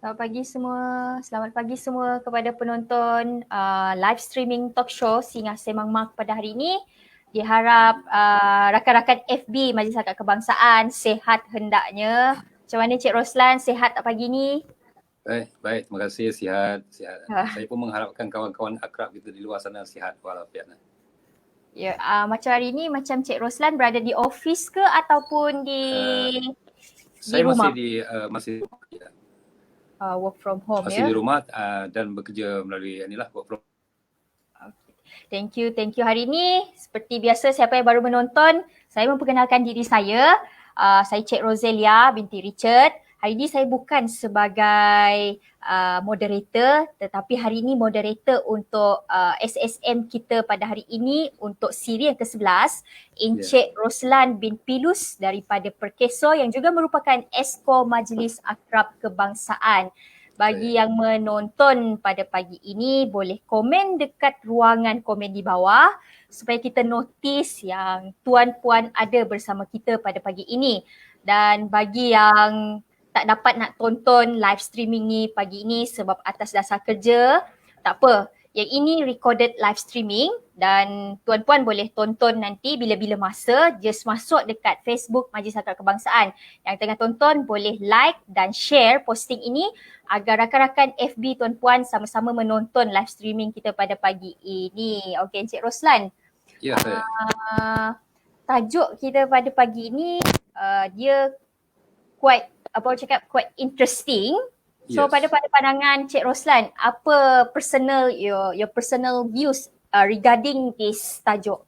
Selamat pagi semua kepada penonton live streaming talk show Singgah Sembang Mak pada hari ini. Diharap rakan-rakan FB Majlis Akad Kebangsaan sihat hendaknya. Macam mana Cik Roslan, sihat tak pagi ni? Baik, terima kasih, sihat. Saya pun mengharapkan kawan-kawan akrab kita di luar sana sihat walafiat. Ya, macam hari ni macam Cik Roslan berada di office ke ataupun di Saya rumah? masih Work from home masih ya. di rumah dan bekerja melalui work from. Thank you. Hari ini seperti biasa siapa yang baru menonton, saya memperkenalkan diri saya. Saya Cik Roselia binti Richard. Hari ini saya bukan sebagai moderator, tetapi hari ini moderator untuk SSM kita pada hari ini untuk siri yang ke-11, Encik Roslan bin Pilus daripada Perkeso yang juga merupakan Esko Majlis Akrab Kebangsaan. Bagi yang menonton pada pagi ini, boleh komen dekat ruangan komen di bawah supaya kita notice yang tuan-puan ada bersama kita pada pagi ini. Dan bagi yang tak dapat nak tonton live streaming ni pagi ini sebab atas dasar kerja, tak apa. Yang ini recorded live streaming dan tuan-puan boleh tonton nanti bila-bila masa. Just masuk dekat Facebook Majlis Akad Kebangsaan. Yang tengah tonton boleh like dan share posting ini agar rakan-rakan FB tuan-puan sama-sama menonton live streaming kita pada pagi ini. Okey, Encik Roslan. Ya, saya. Tajuk kita pada pagi ini dia quite interesting. So pada pandangan Cik Roslan, apa your personal views regarding this tajuk?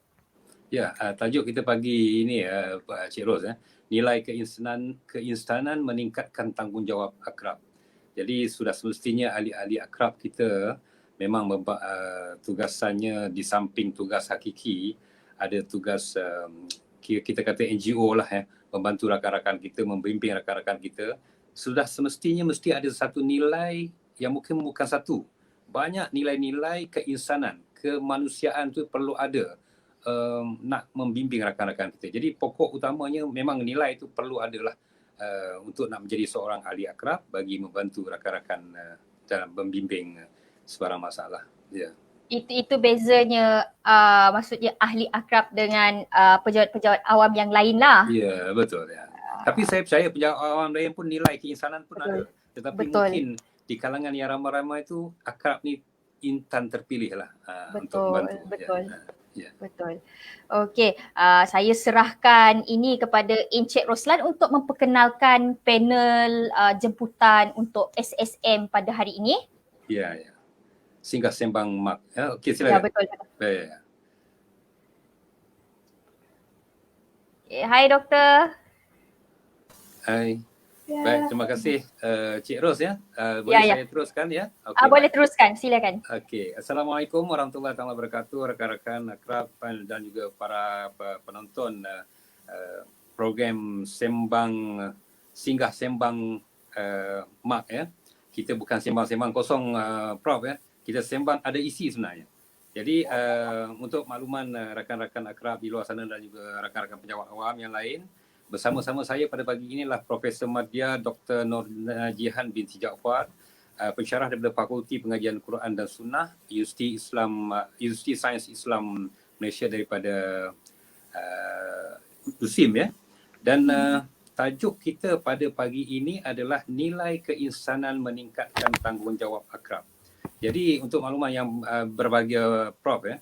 Ya, tajuk kita pagi ini Cik Ros, nilai keinsanan meningkatkan tanggungjawab akrab. Jadi sudah semestinya ahli-ahli akrab kita memang tugasannya di samping tugas hakiki, ada tugas kita kata NGO lah membantu rakan-rakan kita, membimbing rakan-rakan kita. Sudah semestinya mesti ada satu nilai yang mungkin bukan satu. Banyak nilai-nilai keinsanan, kemanusiaan tu perlu ada nak membimbing rakan-rakan kita. Jadi pokok utamanya memang nilai itu perlu adalah untuk nak menjadi seorang ahli akrab bagi membantu rakan-rakan dalam membimbing sebarang masalah. Ya. Itu bezanya maksudnya ahli akrab dengan pejabat-pejabat awam yang lain lah. Ya, betul ya. Tapi saya percaya pejabat awam lain pun nilai keinsanan pun ada. Tetapi mungkin di kalangan yang ramai-ramai itu akrab ni intan terpilih lah untuk membantu. Ya. Betul. Okey, saya serahkan ini kepada Encik Roslan untuk memperkenalkan panel jemputan untuk SSM pada hari ini. Ya. Singgah Sembang Mak. Okey, silakan. Ya, betul. Ya. Hai doktor. Hai. Baik, terima kasih Cik Ros ya. Boleh saya teruskan ya? Okay, boleh teruskan, silakan. Okey, Assalamualaikum warahmatullahi wabarakatuh rakan-rakan akrab dan juga para penonton program Singgah Sembang Mak ya. Kita bukan sembang-sembang kosong Prof ya. Kita sembang ada isi sebenarnya. Jadi untuk makluman rakan-rakan akrab di luar sana dan juga rakan-rakan pejabat awam yang lain, bersama-sama saya pada pagi ini adalah Profesor Madya Dr. Nur Jihan binti Jaafar, pensyarah daripada Fakulti Pengajian Quran dan Sunnah Universiti Sains Islam Malaysia daripada USIM ya. Dan tajuk kita pada pagi ini adalah nilai keinsanan meningkatkan tanggungjawab akrab. Jadi untuk makluman yang berbahagia Prof ya,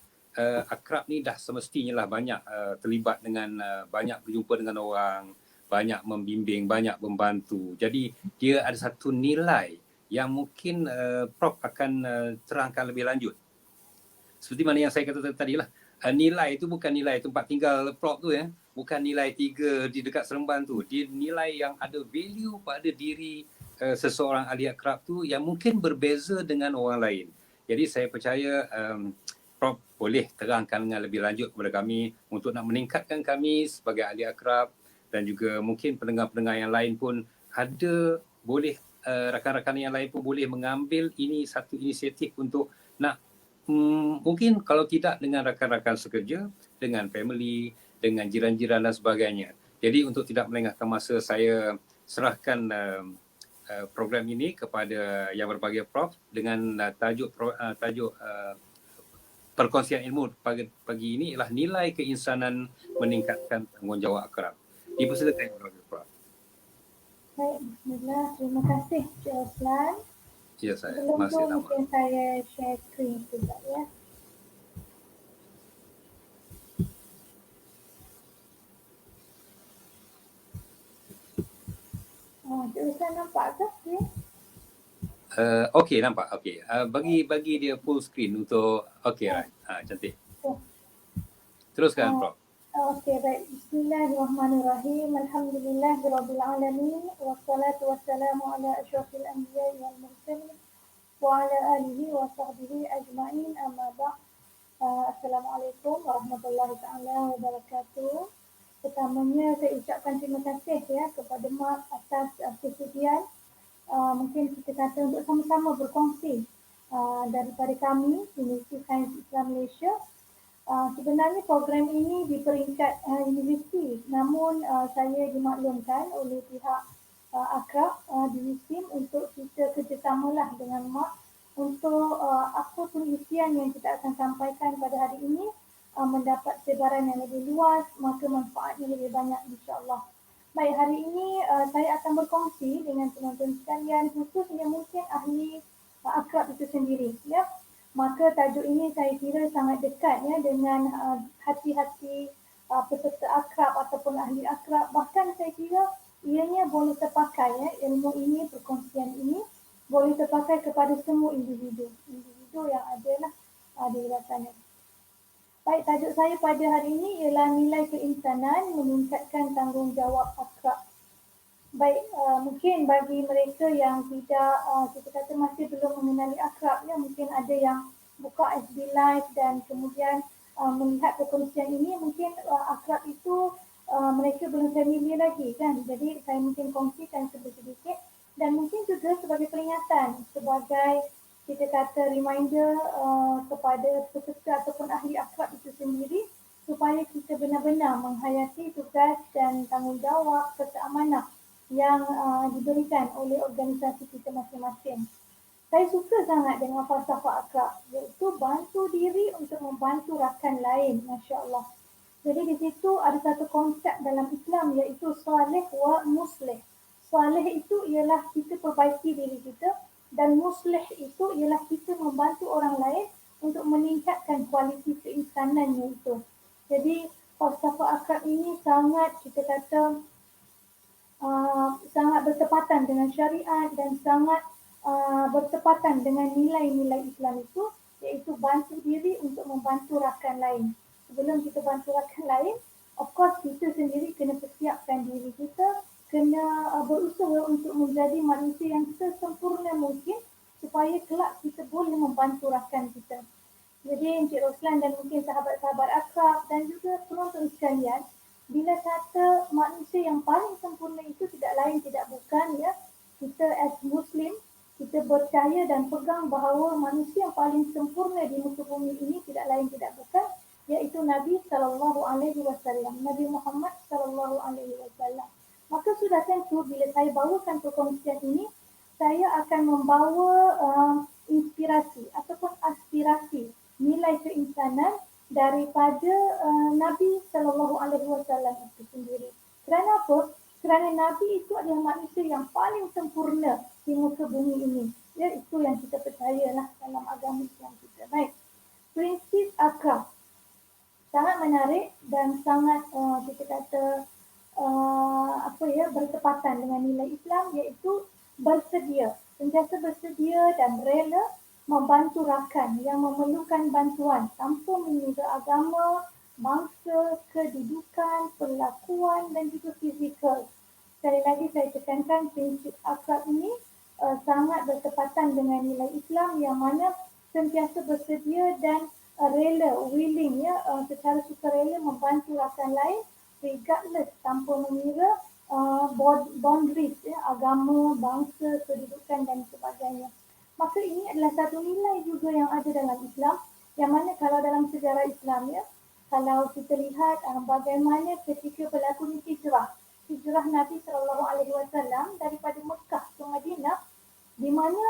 akrab ni dah semestinya lah banyak terlibat dengan banyak berjumpa dengan orang, banyak membimbing, banyak membantu. Jadi dia ada satu nilai yang mungkin Prof akan terangkan lebih lanjut. Seperti mana yang saya kata tadi lah, nilai itu bukan nilai tempat tinggal Prof tu ya, bukan nilai 3 di dekat Seremban tu. Dia nilai yang ada value pada diri seseorang ahli akrab tu yang mungkin berbeza dengan orang lain. Jadi saya percaya Prof boleh terangkan dengan lebih lanjut kepada kami untuk nak meningkatkan kami sebagai ahli akrab dan juga mungkin pendengar-pendengar yang lain pun ada boleh rakan-rakan yang lain pun boleh mengambil ini satu inisiatif untuk nak mungkin kalau tidak dengan rakan-rakan sekerja, dengan family, dengan jiran-jiran dan sebagainya. Jadi untuk tidak melengahkan masa, saya serahkan program ini kepada Yang Berbahagia Prof dengan tajuk perkongsian ilmu pagi ini ialah nilai keinsanan meningkatkan tanggungjawab akrab. Dipersilakan Yang Berbahagia Prof. Baik, bismillah. Terima kasih Cik Oslan. Ya, saya Sebelum tu masih lama. mungkin saya share screen sekejap ya. Cik Oslan nampak ke? Okay. Okey, nampak. Okey. Bagi dia full screen untuk okey, right. Cantik. Teruskan Prof. Okey, baik. Bismillahirrahmanirrahim. Alhamdulillahirabbil alamin wassalatu wassalamu ala asyrafil anbiya'i wal mursalin wa ala alihi wa sahbihi ajma'in, amma ba'd. Assalamualaikum warahmatullahi taala wabarakatuh. Pertamanya saya ucapkan terima kasih ya kepada Mak atas kesediaan mungkin kita kata untuk sama-sama berkongsi daripada kami Universiti Sains Islam Malaysia. Sebenarnya program ini di peringkat universiti, namun saya dimaklumkan oleh pihak akrab di USIM untuk kita kerjasamalah dengan MAK untuk apa pun isian yang kita akan sampaikan pada hari ini mendapat sebaran yang lebih luas, maka manfaatnya lebih banyak insya-Allah. Baik, hari ini saya akan berkongsi dengan penonton sekalian, khususnya mungkin ahli akrab itu sendiri ya. Maka tajuk ini saya kira sangat dekat ya dengan hati-hati peserta akrab ataupun ahli akrab. Bahkan saya kira ianya boleh terpakai ya, ilmu ini, perkongsian ini boleh terpakai kepada semua individu yang ada lah di luar sana. Baik, tajuk saya pada hari ini ialah nilai keinsanan meningkatkan tanggungjawab akrab. Baik, mungkin bagi mereka yang tidak, kita kata masih belum mengenali akrab ya, mungkin ada yang buka FB Live dan kemudian melihat perkongsian ini, mungkin akrab itu mereka belum familiar lagi kan. Jadi saya mungkin kongsikan sedikit dan mungkin juga sebagai peringatan, sebagai kita kata reminder kepada peserta ataupun ahli akrab itu sendiri supaya kita benar-benar menghayati tugas dan tanggungjawab serta amanah yang diberikan oleh organisasi kita masing-masing. Saya suka sangat dengan falsafah akrab, iaitu bantu diri untuk membantu rakan lain, Masya Allah. Jadi di situ ada satu konsep dalam Islam iaitu salih wa muslih. Salih itu ialah kita perbaiki diri kita dan muslih itu ialah kita membantu orang lain untuk meningkatkan kualiti keinsanannya itu. Jadi falsafah akrab ini sangat kita kata sangat bertepatan dengan syariat dan sangat bertepatan dengan nilai-nilai Islam itu, iaitu bantu diri untuk membantu rakan lain. Sebelum kita bantu rakan lain, of course kita sendiri kena persiapkan diri kita, kena berusaha untuk menjadi manusia yang sesempurna mungkin supaya kelak kita boleh membantu rakan kita. Jadi Encik Roslan dan mungkin sahabat-sahabat akrab dan juga penonton sekalian, bila kata manusia yang paling sempurna itu tidak lain tidak bukan ya, kita as Muslim, kita percaya dan pegang bahawa manusia yang paling sempurna di muka bumi ini tidak lain tidak bukan, iaitu Nabi SAW, Nabi Muhammad SAW. Maka sudah tentu bila saya bawakan perkongsian ini, saya akan membawa inspirasi ataupun aspirasi nilai keinsanan daripada Nabi SAW itu sendiri. Kerana apa? Kerana Nabi itu adalah manusia yang paling sempurna di muka bumi ini. Ya, itu yang kita percayalah dalam agama Islam kita. Baik. Prinsip akrab sangat menarik dan sangat kita kata bertepatan dengan nilai Islam, iaitu bersedia, sentiasa bersedia dan rela membantu rakan yang memerlukan bantuan tanpa mengira agama, bangsa, kedudukan, perlakuan dan juga fizikal. Sekali lagi saya tekankan prinsip akrab ini sangat bertepatan dengan nilai Islam yang mana sentiasa bersedia dan rela, willing ya, secara sukarela membantu rakan lain regardless, tanpa mengira boundaries ya, agama, bangsa, kedudukan dan sebagainya. Maka ini adalah satu nilai juga yang ada dalam Islam, yang mana kalau dalam sejarah Islam ya, kalau kita lihat bagaimana ketika berlakunya hijrah Nabi SAW daripada Mekah ke Madinah, mana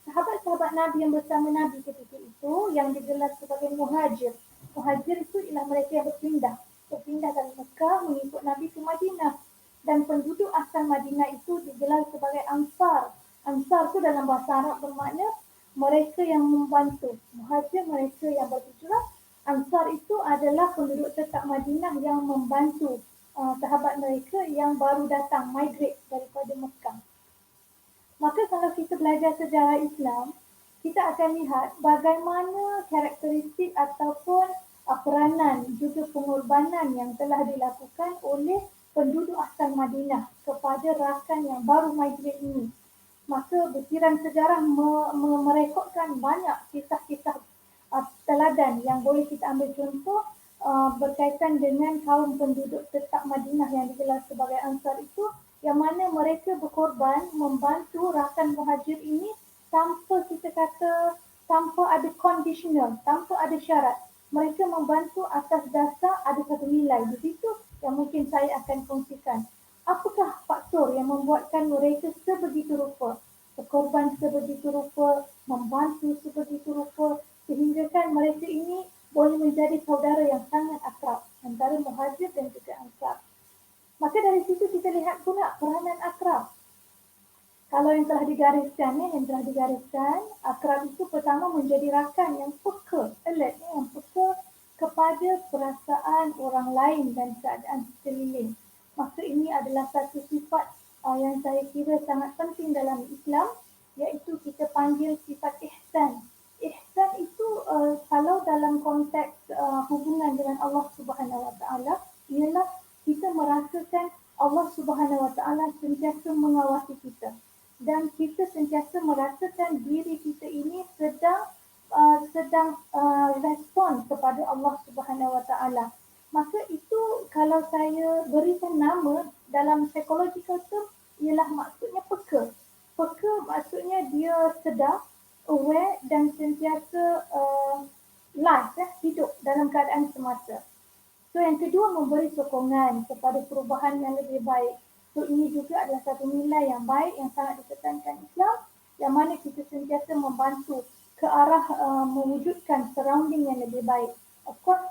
sahabat-sahabat Nabi yang bersama Nabi ketika itu yang digelar sebagai muhajir. Muhajir itu ialah mereka yang berpindah dari Mekah mengikut Nabi ke Madinah. Dan penduduk asal Madinah itu digelar sebagai Ansar. Ansar itu dalam bahasa Arab bermakna mereka yang membantu. Muhajir mereka yang berhijrah. Ansar itu adalah penduduk tetap Madinah yang membantu sahabat mereka yang baru datang, migrate daripada Mekah. Maka kalau kita belajar sejarah Islam, kita akan lihat bagaimana karakteristik ataupun peranan juga pengorbanan yang telah dilakukan oleh penduduk asal Madinah kepada rakan yang baru migrate ini. Maka butiran sejarah merekodkan banyak kisah-kisah teladan yang boleh kita ambil contoh berkaitan dengan kaum penduduk tetap Madinah yang digelar sebagai Ansar itu, yang mana mereka berkorban membantu rakan muhajir ini tanpa kita kata, tanpa ada conditional, tanpa ada syarat. Mereka membantu atas dasar ada satu nilai. Di situ yang mungkin saya akan kongsikan. Apakah faktor yang membuatkan mereka sebegitu rupa, berkorban sebegitu rupa, membantu sebegitu rupa, sehingga kan mereka ini boleh menjadi saudara yang sangat akrab antara muhajir dan juga Ansar. Maka dari situ kita lihat pula peranan akrab. Kalau yang telah digariskan, akrab itu pertama menjadi rakan yang peka, alert, yang peka kepada perasaan orang lain dan keadaan sekeliling. Maka ini adalah satu sifat yang saya kira sangat penting dalam Islam, iaitu kita panggil sifat ihsan. Ihsan itu kalau dalam konteks hubungan dengan Allah Subhanahu Wa Taala ialah kita merasakan Allah Subhanahu Wa Taala sentiasa mengawasi kita dan kita sentiasa merasakan diri kita ini sedang respon kepada Allah Subhanahu Wa Taala. Maka itu kalau saya berikan nama dalam psychological term ialah maksudnya peka. Peka maksudnya dia sedar, aware dan sentiasa live, hidup dalam keadaan semasa. So yang kedua, memberi sokongan kepada perubahan yang lebih baik. So ini juga adalah satu nilai yang baik yang sangat ditekankan Islam, yang mana kita sentiasa membantu ke arah mewujudkan surrounding yang lebih baik. Of course,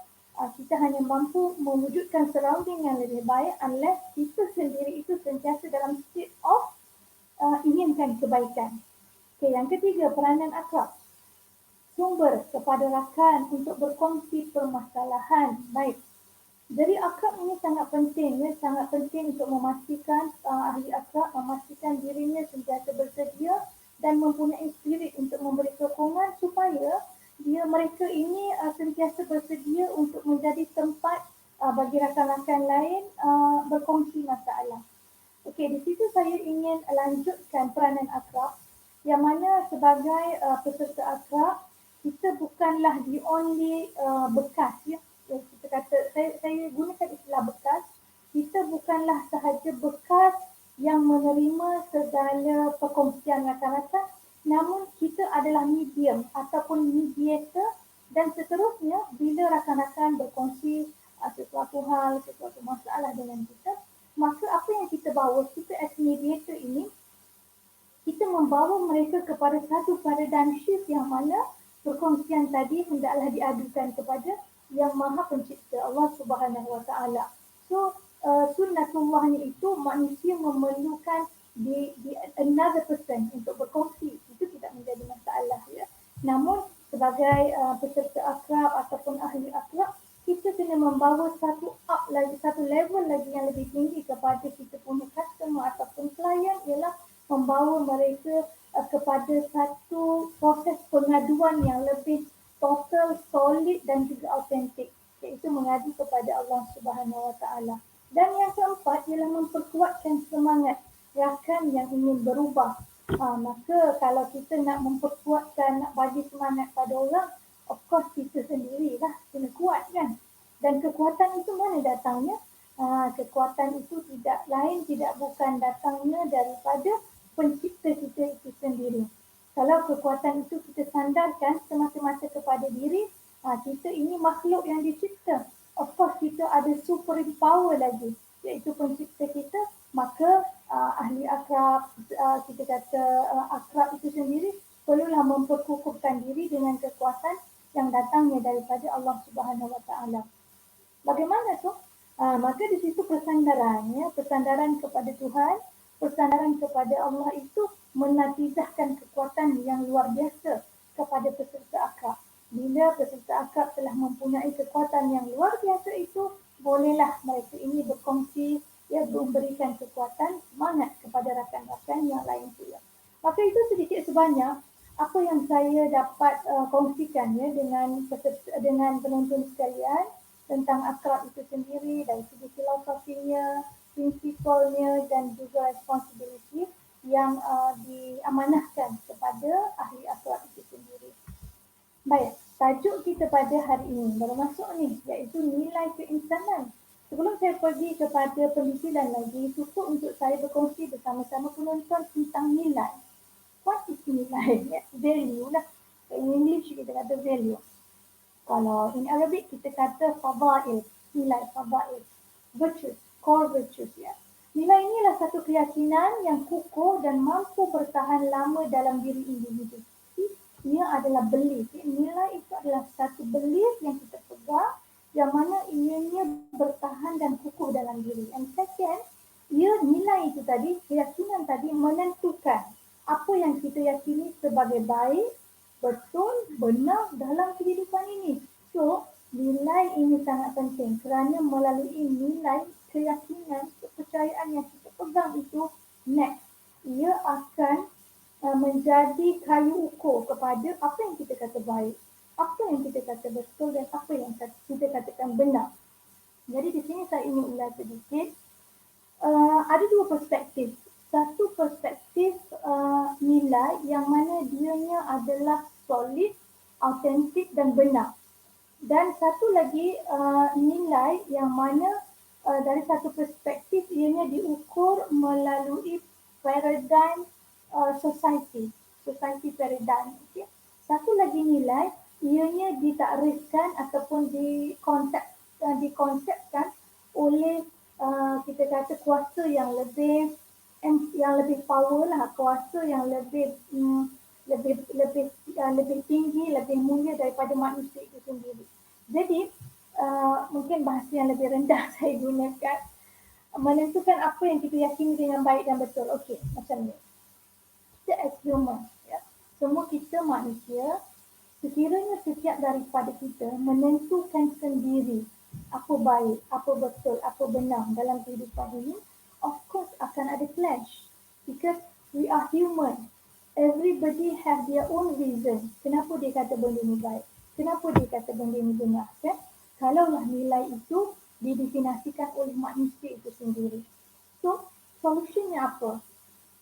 kita hanya mampu mewujudkan surrounding yang lebih baik unless kita sendiri itu sentiasa dalam state of inginkan kebaikan. Okay, yang ketiga, peranan akrab. Sumber kepada rakan untuk berkongsi permasalahan. Baik. Jadi akrab ini sangat penting, sangat penting untuk memastikan ahli akrab memastikan dirinya sentiasa bersedia dan mempunyai spirit untuk memberi sokongan supaya mereka ini sentiasa bersedia untuk menjadi tempat bagi rakan-rakan lain berkongsi masalah. Okey, di situ saya ingin lanjutkan peranan akrab, yang mana sebagai peserta akrab kita bukanlah the only bekas, ya. Kita kata, saya gunakan istilah bekas. Kita bukanlah sahaja bekas yang menerima segala perkongsian rakan-rakan, namun kita adalah medium ataupun mediator, dan seterusnya bila rakan-rakan berkongsi sesuatu hal, sesuatu masalah dengan kita, maka apa yang kita bawa, kita as mediator ini, kita membawa mereka kepada satu paradigm shift yang mana perkongsian tadi hendaklah diadukan kepada Yang Maha Pencipta, Allah Subhanahu Wa Taala. So sunnatullahnya itu manusia memerlukan di another person untuk berkongsi. Itu tidak menjadi masalah, ya. Namun sebagai peserta akrab ataupun ahli akrab, kita kena membawa satu level lagi yang lebih tinggi kepada kita punya customer ataupun klien, ialah membawa mereka kepada satu proses pengaduan yang lebih total, solid dan juga autentik, iaitu mengadu kepada Allah Subhanahu Wa Taala. Dan yang keempat ialah memperkuatkan semangat rakan yang ingin berubah. Maka kalau kita nak memperkuatkan, nak bagi semangat pada orang, of course kita sendirilah kena kuat, kan. Dan kekuatan itu mana datangnya? Kekuatan itu tidak bukan datangnya daripada pencipta kita itu sendiri. Kalau kekuatan itu kita sandarkan semata-mata kepada diri, kita ini makhluk yang dicipta. Of course kita ada supreme power lagi, iaitu pencipta kita. Maka ahli akrab, kita kata akrab itu sendiri perlulah memperkukuhkan diri dengan kekuatan yang datangnya daripada Allah Subhanahu Wa Taala. Bagaimana tu? Maka di situ persandaran kepada Tuhan, persandaran kepada Allah itu menatijahkan kekuatan yang luar biasa kepada peserta akrab. Bila peserta akrab telah mempunyai kekuatan yang luar biasa itu, bolehlah mereka ini berkongsi, memberikan kekuatan, semangat kepada rakan-rakan yang lain pula. Maka itu sedikit sebanyak apa yang saya dapat kongsikan dengan penonton sekalian tentang akrab itu sendiri dari segi filosofinya, prinsipalnya dan juga responsibility yang diamanahkan kepada ahli akrab itu sendiri. Baik, tajuk kita pada hari ini baru masuk ni, iaitu nilai keinsanan. Sebelum saya pergi kepada penelitian lagi, cukup untuk saya berkongsi bersama-sama penonton tentang nilai. What is nilai? Value lah. In English kita kata value. Kalau in Arabic kita kata fadail, nilai fadail, virtues, core virtues ya. Nilai ini adalah satu keyakinan yang kukuh dan mampu bertahan lama dalam diri individu. Ia adalah belief. Nilai itu adalah satu belief yang kita pegang yang mana ianya bertahan dan kukuh dalam diri. And second, nilai itu tadi, keyakinan tadi menentukan apa yang kita yakini sebagai baik, betul, benar dalam kehidupan ini. So, nilai ini sangat penting kerana melalui nilai, keyakinan, kepercayaan yang kita pegang itu, next, ia akan menjadi kayu ukur kepada apa yang kita kata baik, apa yang kita kata betul dan apa yang kita katakan benar. Jadi di sini saya ingin ulas sedikit. Ada dua perspektif. Satu perspektif nilai yang mana dianya adalah solid, autentik dan benar. Dan satu lagi nilai yang mana dari satu perspektif ianya diukur melalui paradigm society paradigm. Okay. Satu lagi nilai ianya ditakrifkan ataupun dikonsepkan oleh kita kata kuasa yang lebih power lah, kuasa yang lebih tinggi, lebih mulia daripada manusia itu sendiri. Jadi mungkin bahasa yang lebih rendah saya gunakan, menentukan apa yang kita yakini dengan baik dan betul. Okey, macam ni. Kita as human, ya. Semua kita manusia, sekiranya setiap daripada kita menentukan sendiri apa baik, apa betul, apa benar dalam kehidupan ini, of course akan ada clash. Because we are human. Everybody have their own reason. Kenapa dia kata benda ni baik? Kenapa dia kata benda ni benar? Kan? Kalaulah nilai itu didefinisikan oleh manusia itu sendiri. So, solusinya apa?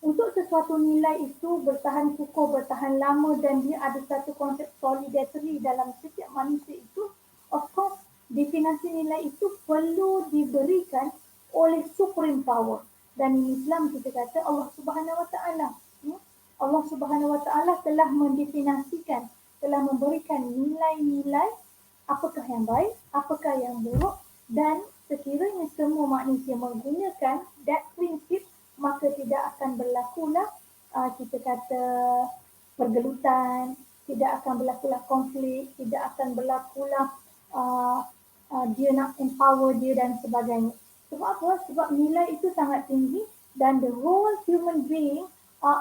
Untuk sesuatu nilai itu bertahan kukuh, bertahan lama dan dia ada satu konsep solidarity dalam setiap manusia itu, of course, definisi nilai itu perlu diberikan oleh supreme power. Dan di Islam kita kata Allah Subhanahu Wa Taala. Allah Subhanahu Wa Taala telah mendefinisikan, telah memberikan nilai-nilai apakah yang baik, apakah yang buruk, dan sekiranya semua manusia menggunakan that prinsip, maka tidak akan berlakulah kita kata pergelutan, tidak akan berlakulah konflik, tidak akan berlakulah dia nak empower dia dan sebagainya. Sebab apa? Sebab nilai itu sangat tinggi dan the whole human being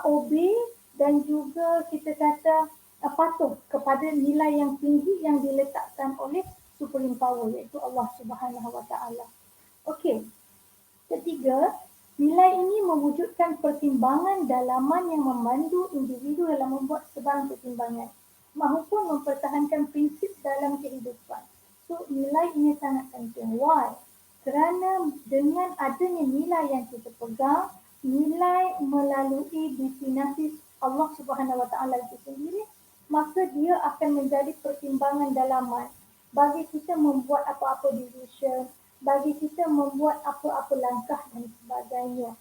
obey dan juga kita kata patuh kepada nilai yang tinggi yang diletakkan oleh supreme power iaitu Allah Subhanahu Wa Taala. Okey. Ketiga, nilai ini mewujudkan pertimbangan dalaman yang memandu individu dalam membuat sebarang pertimbangan maupun mempertahankan prinsip dalam kehidupan. So, nilai ini sangat penting. Why? Kerana dengan adanya nilai yang kita pegang, nilai melalui definisi Allah Subhanahu Wa Taala itu sendiri, maka dia akan menjadi pertimbangan dalaman bagi kita membuat apa-apa decision, bagi kita membuat apa-apa langkah dan sebagainya.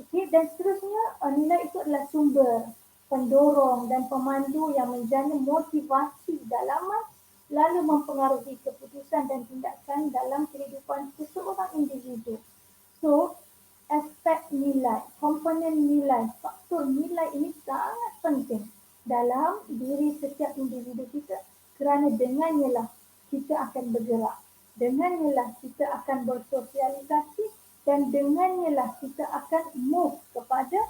Okey, dan seterusnya nilai itu adalah sumber, pendorong dan pemandu yang menjadi motivasi dalaman lalu mempengaruhi keputusan dan tindakan dalam kehidupan seseorang individu. So, aspek nilai, komponen nilai, faktor nilai ini sangat penting dalam diri setiap individu kita kerana dengannya lah kita akan bergerak, dengannya lah kita akan bersosialisasi dan dengannya lah kita akan move kepada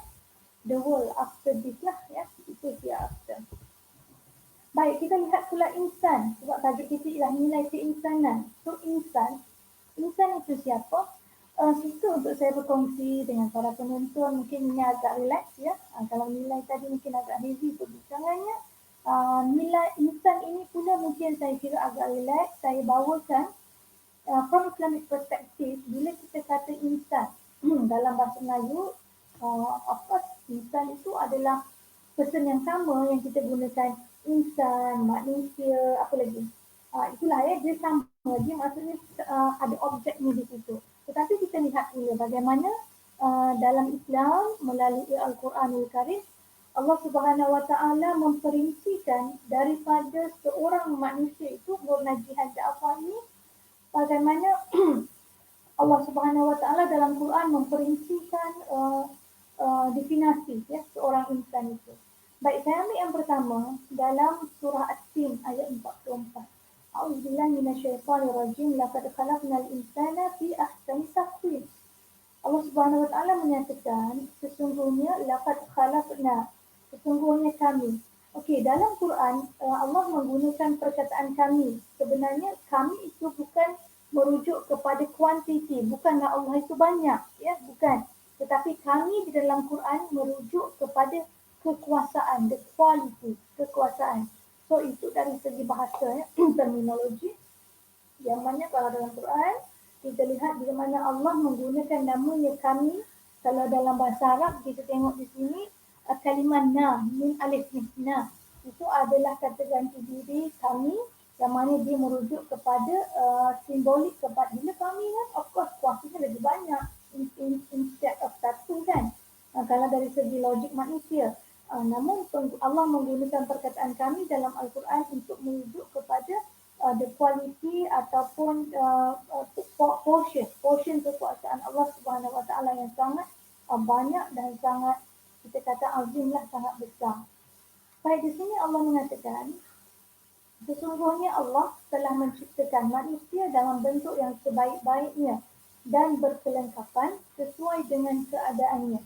the world after this lah ya, itu hereafter. Baik, kita lihat pula insan sebab tajuk kita ialah nilai keinsanan. So insan itu siapa? Situ untuk saya berkongsi dengan para penonton mungkin ini agak relax ya. Kalau nilai tadi mungkin agak heavy perbincangannya. Nilai insan ini pula mungkin saya kira agak relax. Saya bawakan from Islamic perspective bila kita kata insan dalam bahasa Melayu, of course insan itu adalah person yang sama yang kita gunakan insan, manusia, apa lagi. Itulah ya, dia sama. Dia maksudnya ada objeknya di situ. Tetapi kita lihat pula bagaimana dalam Islam melalui Al-Quranul Karim Allah Subhanahu Wa Taala memperincikan daripada seorang manusia itu bernajihat dakwah ini bagaimana Allah Subhanahu Wa Taala dalam Quran memperincikan definisi ya seorang insan itu. Baik, saya ambil yang pertama dalam surah At-Tin ayat 44. A'udzubillahi minasyaitonirrajim. Laqad khalaqnal insana fi ahsani taqwim. Allah Subhanahu Wa Taala menyatakan sesungguhnya laqad khalaqna, sesungguhnya kami. Okey, dalam Quran Allah menggunakan perkataan kami. Sebenarnya kami itu bukan merujuk kepada kuantiti, bukanlah Allah itu banyak, ya, bukan. Tetapi kami di dalam Quran merujuk kepada kekuasaan, the quality, kekuasaan. So itu dari segi bahasa ya, terminologi. Yang mana kalau dalam Quran kita lihat bagaimana Allah menggunakan namanya kami. Kalau dalam bahasa Arab kita tengok di sini kalimah na, min alif ni, na. Itu adalah kata ganti diri kami yang mana dia merujuk kepada simbolik kepada bila kami kan of course kuasanya lebih banyak instead of satu kan. Kalau dari segi logik manusia. Namun Allah menggunakan perkataan kami dalam Al-Quran untuk merujuk kepada the quality ataupun portion kekuasaan Allah Subhanahu Wa Taala yang sangat banyak dan sangat kita kata azim lah, sangat besar. Baik, di sini Allah mengatakan sesungguhnya Allah telah menciptakan manusia dalam bentuk yang sebaik-baiknya dan berkelengkapan sesuai dengan keadaannya.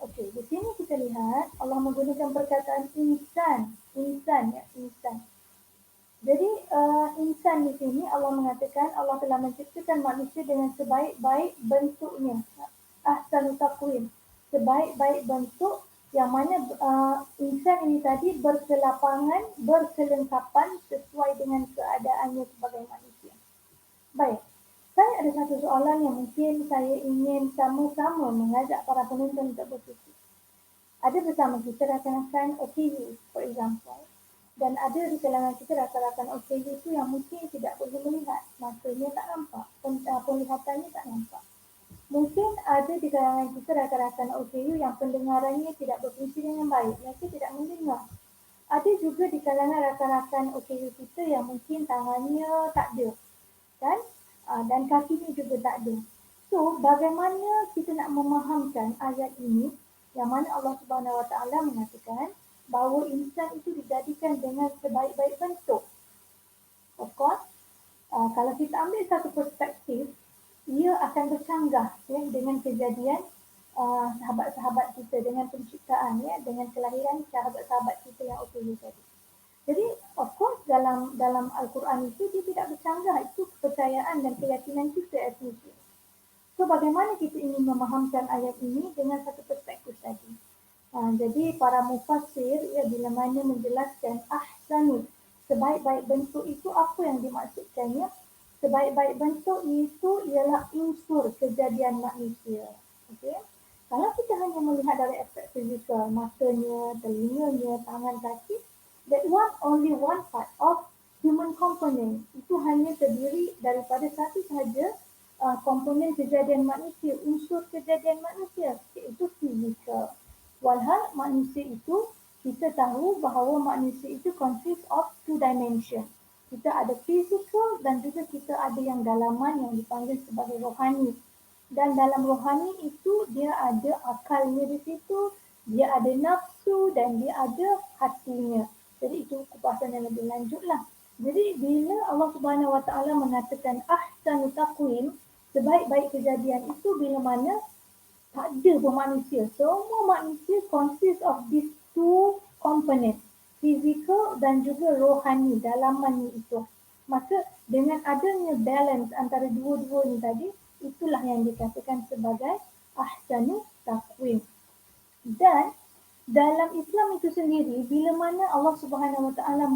Okey, di sini kita lihat Allah menggunakan perkataan insan ya, insan. Jadi insan di sini Allah mengatakan Allah telah menciptakan manusia dengan sebaik-baik bentuknya. Ahsanu taqwim, sebaik-baik bentuk yang mana insan ini tadi berkelapangan, berkelengkapan sesuai dengan keadaannya sebagai manusia. Baik, saya ada satu soalan yang mungkin saya ingin sama-sama mengajak para penonton untuk berfikir. Ada bersama kita rakan-rakan OKU, for example. Dan ada di kalangan kita rakan-rakan OKU itu yang mungkin tidak boleh melihat. Matanya tak nampak, penglihatannya tak nampak. Mungkin ada di kalangan kita rakan-rakan OKU yang pendengarannya tidak berfungsi dengan baik. Mereka tidak mendengar. Ada juga di kalangan rakan-rakan OKU kita yang mungkin tangannya tak ada. Kan? Dan kakinya juga tak ada. So, bagaimana kita nak memahamkan ayat ini yang mana Allah Subhanahu Wa Taala mengatakan bahawa insan itu dijadikan dengan sebaik-baik bentuk. Of course, kalau kita ambil satu perspektif, ia akan bercanggah ya, dengan kejadian sahabat-sahabat kita, dengan penciptaan, ya, dengan kelahiran sahabat-sahabat kita yang OKU tadi. Jadi, of course, dalam Al-Quran itu dia tidak bercanggah. Itu kepercayaan dan keyakinan kita as Muslim. So, bagaimana kita ingin memahamkan ayat ini dengan satu perspektif tadi? Jadi, para mufassir ya, bila mana menjelaskan ahsanu, sebaik-baik bentuk itu apa yang dimaksudkannya? Sebaik-baik bentuk itu ialah unsur kejadian manusia. Okay? Kalau kita hanya melihat dari aspek fizikal, matanya, telinganya, tangan, kaki, that only one part of human component. Itu hanya terdiri daripada satu sahaja komponen kejadian manusia, unsur kejadian manusia, iaitu fizikal. Walhal manusia itu, kita tahu bahawa manusia itu consist of two dimension. Kita ada physical dan juga kita ada yang dalaman yang dipanggil sebagai rohani. Dan dalam rohani itu dia ada akalnya di situ, dia ada nafsu dan dia ada hatinya. Jadi itu kupasan yang lebih lanjut lah. Jadi bila Allah Subhanahu Wa Taala mengatakan ahsanu taqwim, sebaik-baik kejadian itu bila mana tak ada pun manusia. Semua manusia consist of these two component, physical dan juga rohani, dalaman itu. Maka dengan adanya balance antara dua-dua ni tadi, itulah yang dikatakan sebagai ahsanu taqwim. Dan dalam Islam itu sendiri, bila mana Allah Subhanahu Wa Taala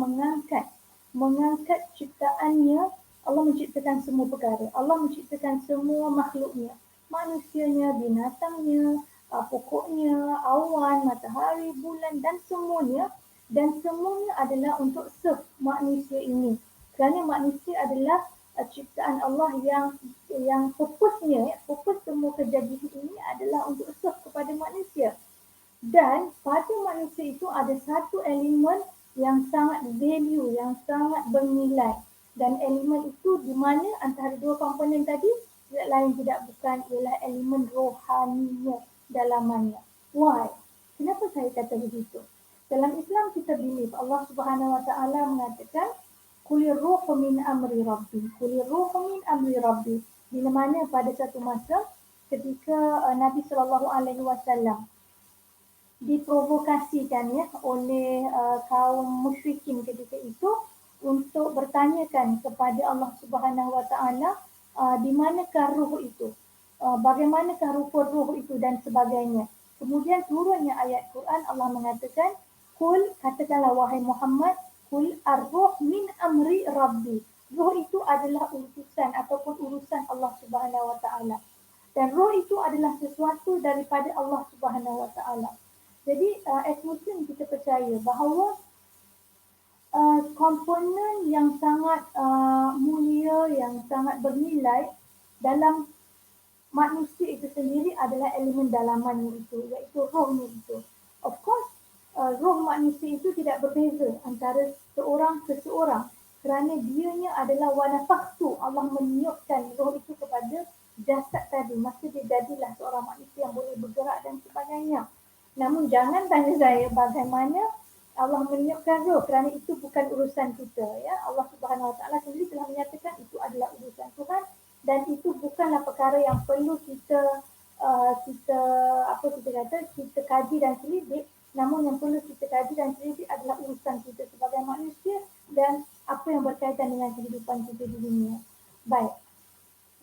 mengangkat ciptaannya, Allah menciptakan semua perkara. Allah menciptakan semua makhluknya. Manusianya, binatangnya, pokoknya, awan, matahari, bulan dan semuanya. Dan semuanya adalah untuk serve manusia ini. Kerana manusia adalah ciptaan Allah yang fokusnya, fokus semua kejadian ini adalah untuk serve kepada manusia. Dan pada manusia itu ada satu elemen yang sangat value, yang sangat bernilai. Dan elemen itu di mana antara dua komponen tadi, tidak lain tidak bukan ialah elemen rohaninya dalamannya. Why? Kenapa saya kata begitu? Dalam Islam kita believe Allah Subhanahu Wa Taala mengatakan Qulir ruhu min amri rabbi. Qulir ruhu min amri rabbi. Bila mana pada satu masa ketika Nabi SAW diprovokasikan ya oleh kaum musyrikin ketika itu untuk bertanyakan kepada Allah Subhanahu Wa Taala di manakah ruh itu, bagaimanakah rupa ruh itu dan sebagainya. Kemudian turunnya ayat Quran, Allah mengatakan, "Qul," katakanlah wahai Muhammad, "Qul ar-ruh min amri rabbi." Ruh itu adalah utusan ataupun urusan Allah Subhanahu Wa Taala. Dan roh itu adalah sesuatu daripada Allah Subhanahu Wa Taala. Jadi as Muslim kita percaya bahawa komponen yang sangat mulia, yang sangat bernilai dalam manusia itu sendiri adalah elemen dalamannya itu, iaitu rohnya itu. Of course, roh manusia itu tidak berbeza antara seorang ke seorang kerana dianya adalah wanafaktu. Allah meniupkan roh itu kepada jasad tadi, maka dia jadilah seorang manusia yang boleh bergerak dan sebagainya. Namun jangan tanya saya bagaimana Allah meniupkan roh kerana itu bukan urusan kita ya. Allah Subhanahu Wa Taala sendiri telah menyatakan itu adalah urusan Tuhan dan itu bukanlah perkara yang perlu kita kita kaji dan selidik, namun yang perlu kita kaji dan selidik adalah urusan kita sebagai manusia dan apa yang berkaitan dengan kehidupan kita di dunia. Baik.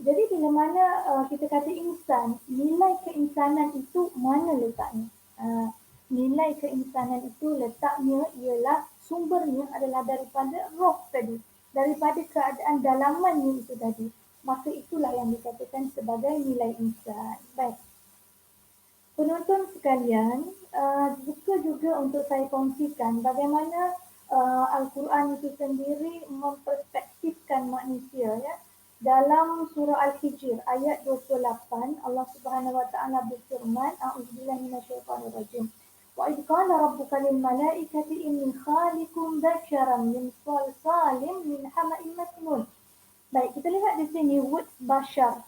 Jadi bila mana kita kata insan, nilai keinsanan itu mana letaknya? Nilai keinsanan itu letaknya ialah sumbernya adalah daripada roh tadi, daripada keadaan dalamannya itu tadi. Maka itulah yang dikatakan sebagai nilai insan. Baik. Penonton sekalian, suka juga untuk saya kongsikan bagaimana Al-Quran itu sendiri memperspektifkan manusia ya. Dalam surah Al-Hijr ayat 28 Allah Subhanahu Wa Taala berfirman, A'udzubillahi minasyaitonirrajim. Wa idh qala rabbuka lil malaikati inni khaliqun basyaran min salsalin min hama'in masnun. Baik, kita lihat di sini word bashar.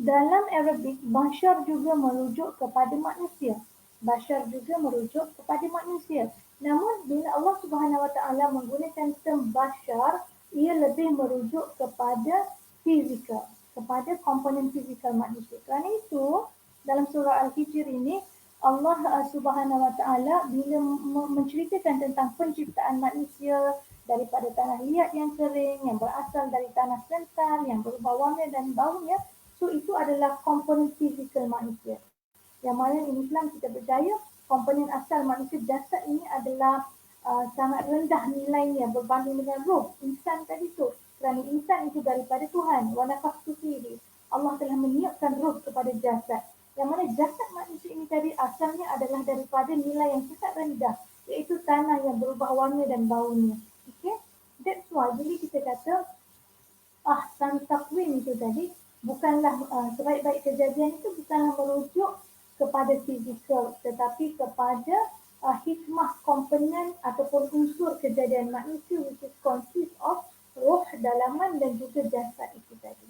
Dalam Arabic, bashar juga merujuk kepada manusia. Bashar juga merujuk kepada manusia. Namun bila Allah Subhanahu Wa Taala menggunakan term bashar, ia lebih merujuk kepada fizikal, kepada komponen fizikal manusia. Kerana itu, dalam surah Al-Hijr ini, Allah Subhanahu Wa Taala bila menceritakan tentang penciptaan manusia daripada tanah liat yang kering, yang berasal dari tanah kental, yang berubah warna dan baunya, so itu adalah komponen fizikal manusia. Yang mana di Islam kita percaya komponen asal manusia jasad ini adalah sangat rendah nilainya berbanding dengan roh insan tadi tu. Kerana insan itu daripada Tuhan, wa nafakhtu fihi. Allah telah meniupkan roh kepada jasad. Yang mana jasad manusia ini tadi asalnya adalah daripada nilai yang sangat rendah, iaitu tanah yang berubah warna dan baunya. Okay? That's why bila kita kata ahsan taqwim itu tadi, bukanlah sebaik-baik kejadian itu bukanlah merujuk kepada fizikal, tetapi kepada hikmah komponen ataupun unsur kejadian manusia which is consist of roh, dalaman dan juga jasad itu tadi.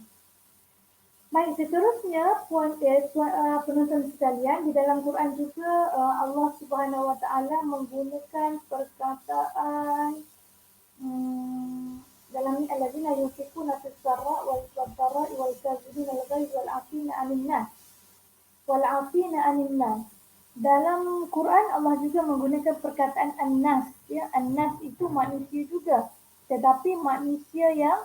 Baik, seterusnya penonton sekalian, di dalam Quran juga Allah Subhanahu Wa Taala menggunakan perkataan dalam ni allazina yunfiquna fis sarra wal dharra wal kazimina al ghaiz wal 'afina 'anil nas wal 'afina 'anil nas. Dalam Quran Allah juga menggunakan perkataan an-nas, ya. An-nas itu manusia juga, tetapi manusia yang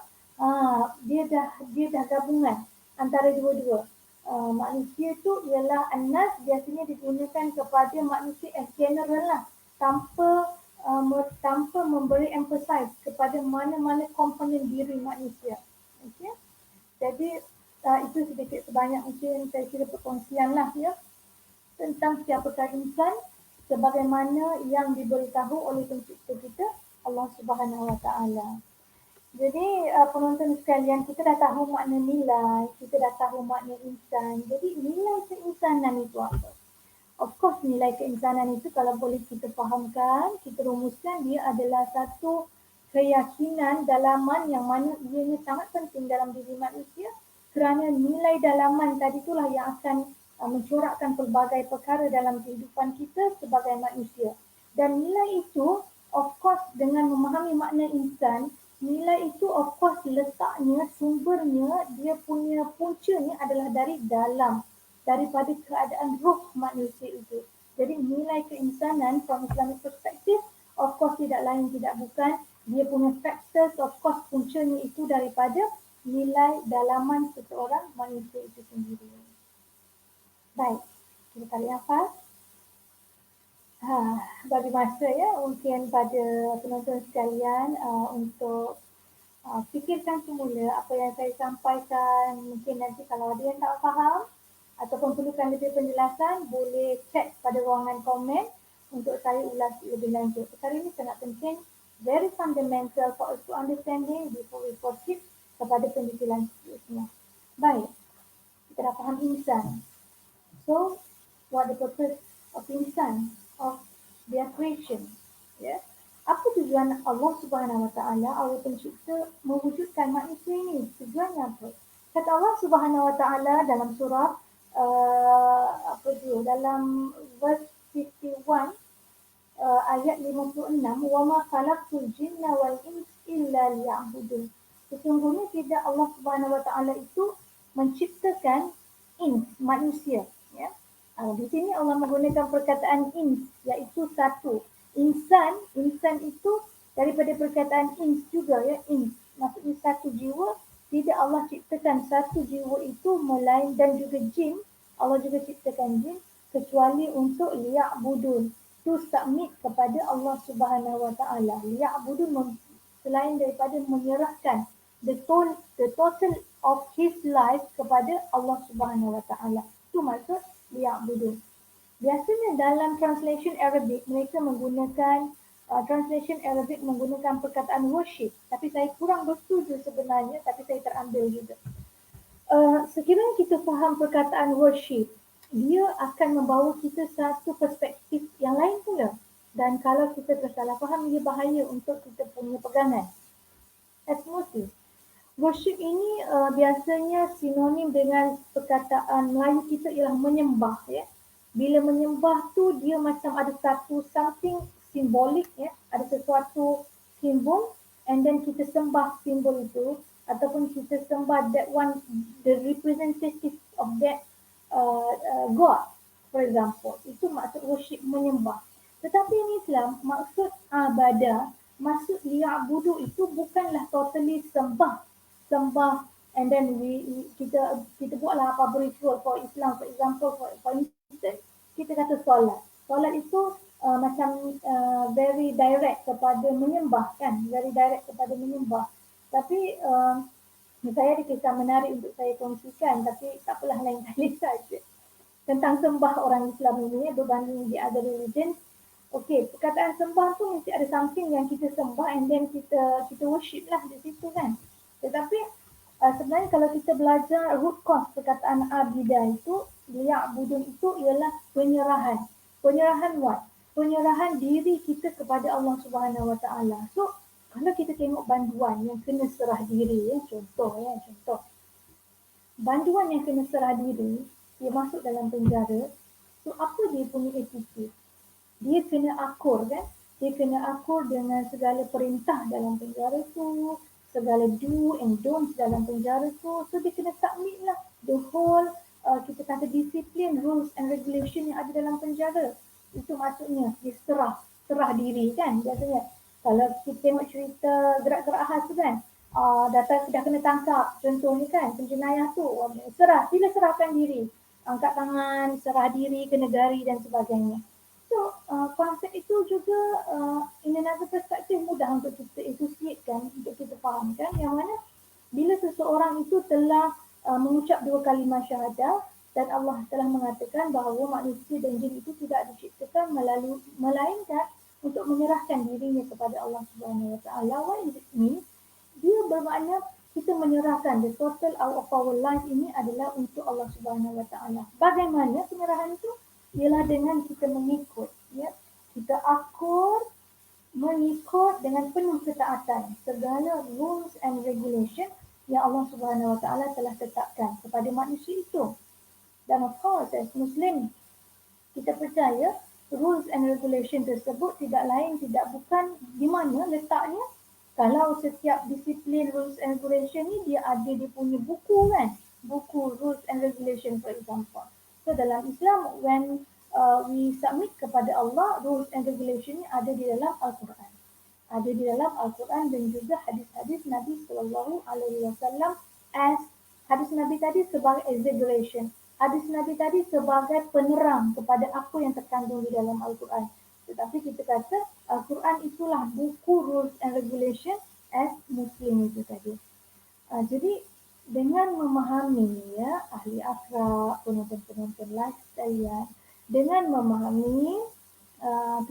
dia dah gabungan antara dua-dua. Manusia itu ialah an-nas, biasanya digunakan kepada manusia yang general lah, tanpa memberi emphasize kepada mana-mana komponen diri manusia. Okey. Jadi itu sedikit sebanyak mungkin saya kira perkongsian lah, ya, tentang siapakah insan sebagaimana yang diberitahu oleh pencipta kita Allah Subhanahu Wa Taala. Jadi penonton sekalian, kita dah tahu makna nilai, kita dah tahu makna insan. Jadi nilai keinsanan itu apa? Of course, nilai keinsanan itu kalau boleh kita fahamkan, kita rumuskan, dia adalah satu keyakinan dalaman yang mana ianya sangat penting dalam diri manusia, kerana nilai dalaman tadi itulah yang akan mencorakkan pelbagai perkara dalam kehidupan kita sebagai manusia. Dan nilai itu, of course, dengan memahami makna insan, nilai itu of course letaknya, sumbernya, dia punya puncanya adalah dari dalam, daripada keadaan roh manusia itu. Jadi nilai keinsanan from Islamic perspective, of course tidak lain tidak bukan, dia punya factors, of course puncanya itu daripada nilai dalaman seseorang manusia itu sendiri. Baik, kita tarik nafas. Bagi masa, ya, mungkin pada penonton sekalian untuk fikirkan semula apa yang saya sampaikan. Mungkin nanti kalau ada yang tak faham ataupun perlukan lebih penjelasan, boleh chat pada ruangan komen untuk saya ulas lebih lanjut. Perkara ini sangat penting, very fundamental for us to understanding before we proceed kepada pendetilan seterusnya. Baik, kita dah faham insan. So, what the purpose of insan, of their creation? Yeah. Apa tujuan Allah Subhanahu Wa Taala, Allah pencipta, mewujudkan manusia ini? Tujuannya apa? Kata Allah Subhanahu Wa Taala dalam surah dalam verse 51, ayat 56, wa ma khalaqtul jinna wal ins illa liya'budun. Sesungguhnya tidak Allah Subhanahu Wa Taala itu menciptakan ins, manusia, ya. Di sini Allah menggunakan perkataan ins, iaitu satu. Insan itu daripada perkataan ins juga, ya, ins. Maksudnya satu jiwa. Tidak Allah ciptakan satu jiwa itu melain, dan juga jin. Allah juga ciptakan jin kecuali untuk liya'budun, to submit kepada Allah Subhanahu Wa Taala. Liya'budun selain daripada menyerahkan the total of his life kepada Allah Subhanahu Wa Taala. Itu maksud liya'budun. Biasanya dalam translation Arabic, mereka menggunakan translation Arabic menggunakan perkataan worship. Tapi saya kurang bersetuju sebenarnya, tapi saya terambil juga. Sekiranya kita faham perkataan worship, dia akan membawa kita satu perspektif yang lain pula. Dan kalau kita tersalah faham, dia bahaya untuk kita punya pegangan. Atmosis. Worship ini biasanya sinonim dengan perkataan Melayu kita ialah menyembah, ya. Bila menyembah tu dia macam ada satu something simbolik, ya, ada sesuatu simbol, and then kita sembah simbol itu, ataupun kita sembah that one, the representative of that God, for example. Itu maksud worship, menyembah. Tetapi in Islam, maksud abadah, maksud liya'budu itu bukanlah totally sembah, and then kita buatlah apa ritual for Islam, for example, for instance, kita kata solat itu macam very direct kepada menyembah, kan, very direct kepada menyembah. Tapi saya ada kisah menarik untuk saya kongsikan, tapi tak apalah, lain kali saja, tentang sembah orang Islam ini, ya, berbanding di other religion. Okey, perkataan sembah tu mesti ada something yang kita sembah, and then kita worship lah di situ, kan. Tetapi sebenarnya kalau kita belajar root cause perkataan abidah itu, liya'budun itu ialah penyerahan. Penyerahan what? Penyerahan diri kita kepada Allah Subhanahu Wa Taala. So, kalau kita tengok banduan yang kena serah diri, ya, contoh. banduan yang kena serah diri, dia masuk dalam penjara, so apa dia punya attitude? Dia kena akur kan? Dia kena akur dengan segala perintah dalam penjara tu, segala do and don'ts dalam penjara tu. So dia kena submit lah the whole kita kata disiplin, rules and regulation yang ada dalam penjara. Itu maksudnya dia serah diri kan biasanya. Kalau kita tengok cerita gerak-gerak khas tu kan, dah kena tangkap contohnya kan, penjenayah tu sila serahkan diri, angkat tangan, serah diri ke negari dan sebagainya. So, konsep itu juga in another perspective mudah untuk kita associatekan, untuk kita fahamkan yang mana bila seseorang itu telah mengucap 2 kalimah syahadah dan Allah telah mengatakan bahawa manusia dan jin itu tidak diciptakan melainkan untuk menyerahkan dirinya kepada Allah Subhanahu Wa Taala. What does it mean? Dia bermakna kita menyerahkan the total out of our life ini adalah untuk Allah Subhanahu Wa Taala. Bagaimana penyerahan itu? Ialah dengan kita mengikut, ya. Kita akur, mengikut dengan penuh ketaatan segala rules and regulation yang Allah Subhanahu Wa Taala telah tetapkan kepada manusia itu. Dan of course, as Muslim, kita percaya rules and regulation tersebut tidak lain tidak bukan di mana letaknya. Kalau setiap disiplin rules and regulation ni dia ada dia punya buku kan, buku rules and regulation for example. So dalam Islam when we submit kepada Allah, rules and regulation ni ada di dalam Al-Quran. Ada di dalam Al-Quran dan juga hadis-hadis Nabi Sallallahu Alaihi Wasallam as hadis Nabi tadi sebagai exaggeration. Hadis Nabi tadi sebagai penerang kepada apa yang terkandung di dalam Al-Quran. Tetapi kita kata Al-Quran itulah buku rules and regulation as Muslim itu tadi. Jadi dengan memahami ya ahli akhlak, penonton-penonton live sekalian, dengan memahami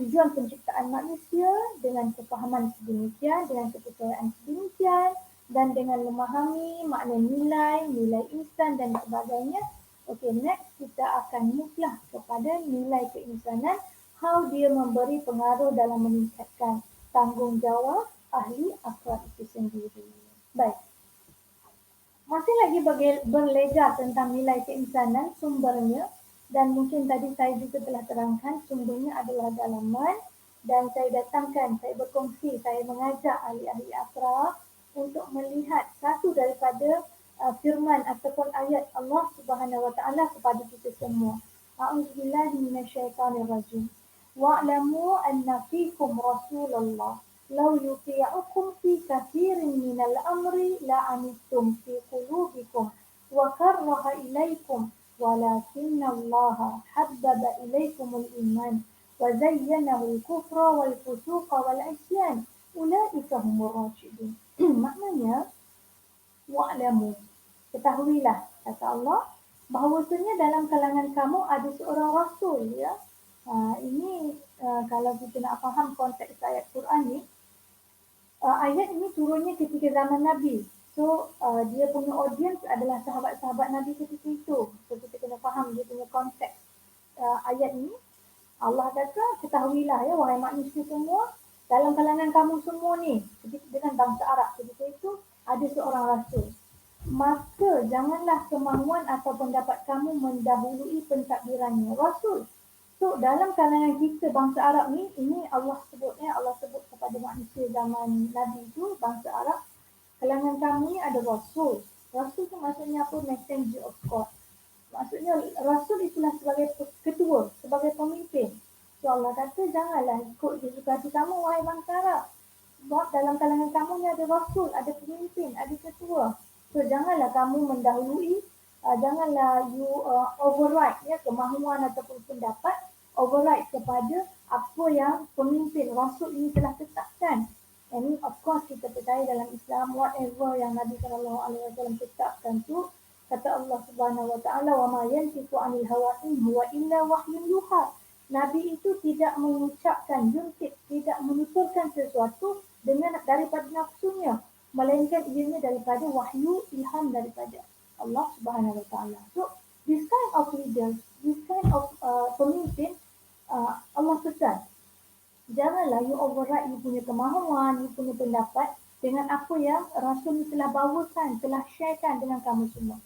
tujuan penciptaan manusia dengan kefahaman sedemikian, dengan kepercayaan sedemikian dan dengan memahami makna nilai insan dan sebagainya. Okay, next kita akan move lah kepada nilai keinsanan, how dia memberi pengaruh dalam meningkatkan tanggungjawab ahli akhlak itu sendiri. Baik. Masih lagi berlejar tentang nilai keinsanan, sumbernya dan mungkin tadi saya juga telah terangkan sumbernya adalah dalaman dan saya datangkan, saya berkongsi, saya mengajak ahli-ahli akhlak untuk melihat satu daripada firman ataupun ayat Allah Subhanahu Wa Taala kepada kita semua. A'udzubillahi minasyaitonirrajim. Wa'lamu anna fikum Rasulullah law yuti'ukum fi kathirin minal amri la'anittum fi qulubikum wa karraha ilaikum walakinna Allah habbaba ilaikumul iman wa zayyanahu al-kufra wal fusuqa wal isyan ulaika humur rasyidun. Maknanya wa'lamu, ketahuilah kata Allah bahawasanya dalam kalangan kamu ada seorang rasul ya. Ini kalau kita nak faham konteks ayat Quran ni, ayat ini turunnya ketika zaman Nabi. So dia punya audience adalah sahabat-sahabat Nabi ketika itu. So kita kena faham dia punya konteks ayat ini. Allah kata ketahuilah ya wahai manusia semua, dalam kalangan kamu semua ni, dengan bangsa Arab ketika itu ada seorang rasul. Maka janganlah kemahuan atau pendapat kamu mendahului pentadbirannya. Rasul. So dalam kalangan kita bangsa Arab ni, ini Allah sebutnya, Allah sebut kepada manusia zaman Nabi itu, bangsa Arab. Kalangan kami ada Rasul. Rasul itu maksudnya apa? Messenger of God. Maksudnya Rasul itulah sebagai ketua, sebagai pemimpin. So Allah kata janganlah ikut kesuka hati kamu wahai bangsa Arab. Sebab dalam kalangan kamu ni ada Rasul, ada pemimpin, ada ketua. So janganlah kamu mendahului, janganlah you override ya kemahuan ataupun pendapat, override kepada apa yang pemimpin Rasul ini telah tetapkan. And of course kita percaya dalam Islam whatever yang Nabi SAW tetapkan tu, kata Allah Subhanahu Wa Taala wa ma yantiqu 'anil hawa in huwa illa wahyun yuha. Nabi itu tidak mengucapkan juntik, tidak menuturkan sesuatu daripada nafsunya, melainkan ianya daripada wahyu ilham daripada Allah Subhanahu Wa Taala. So this kind of leaders, this kind of pemimpin, Allah pesan janganlah you override you punya kemahuan, you punya pendapat dengan apa yang Rasul telah bawakan, telah sharekan dengan kamu semua.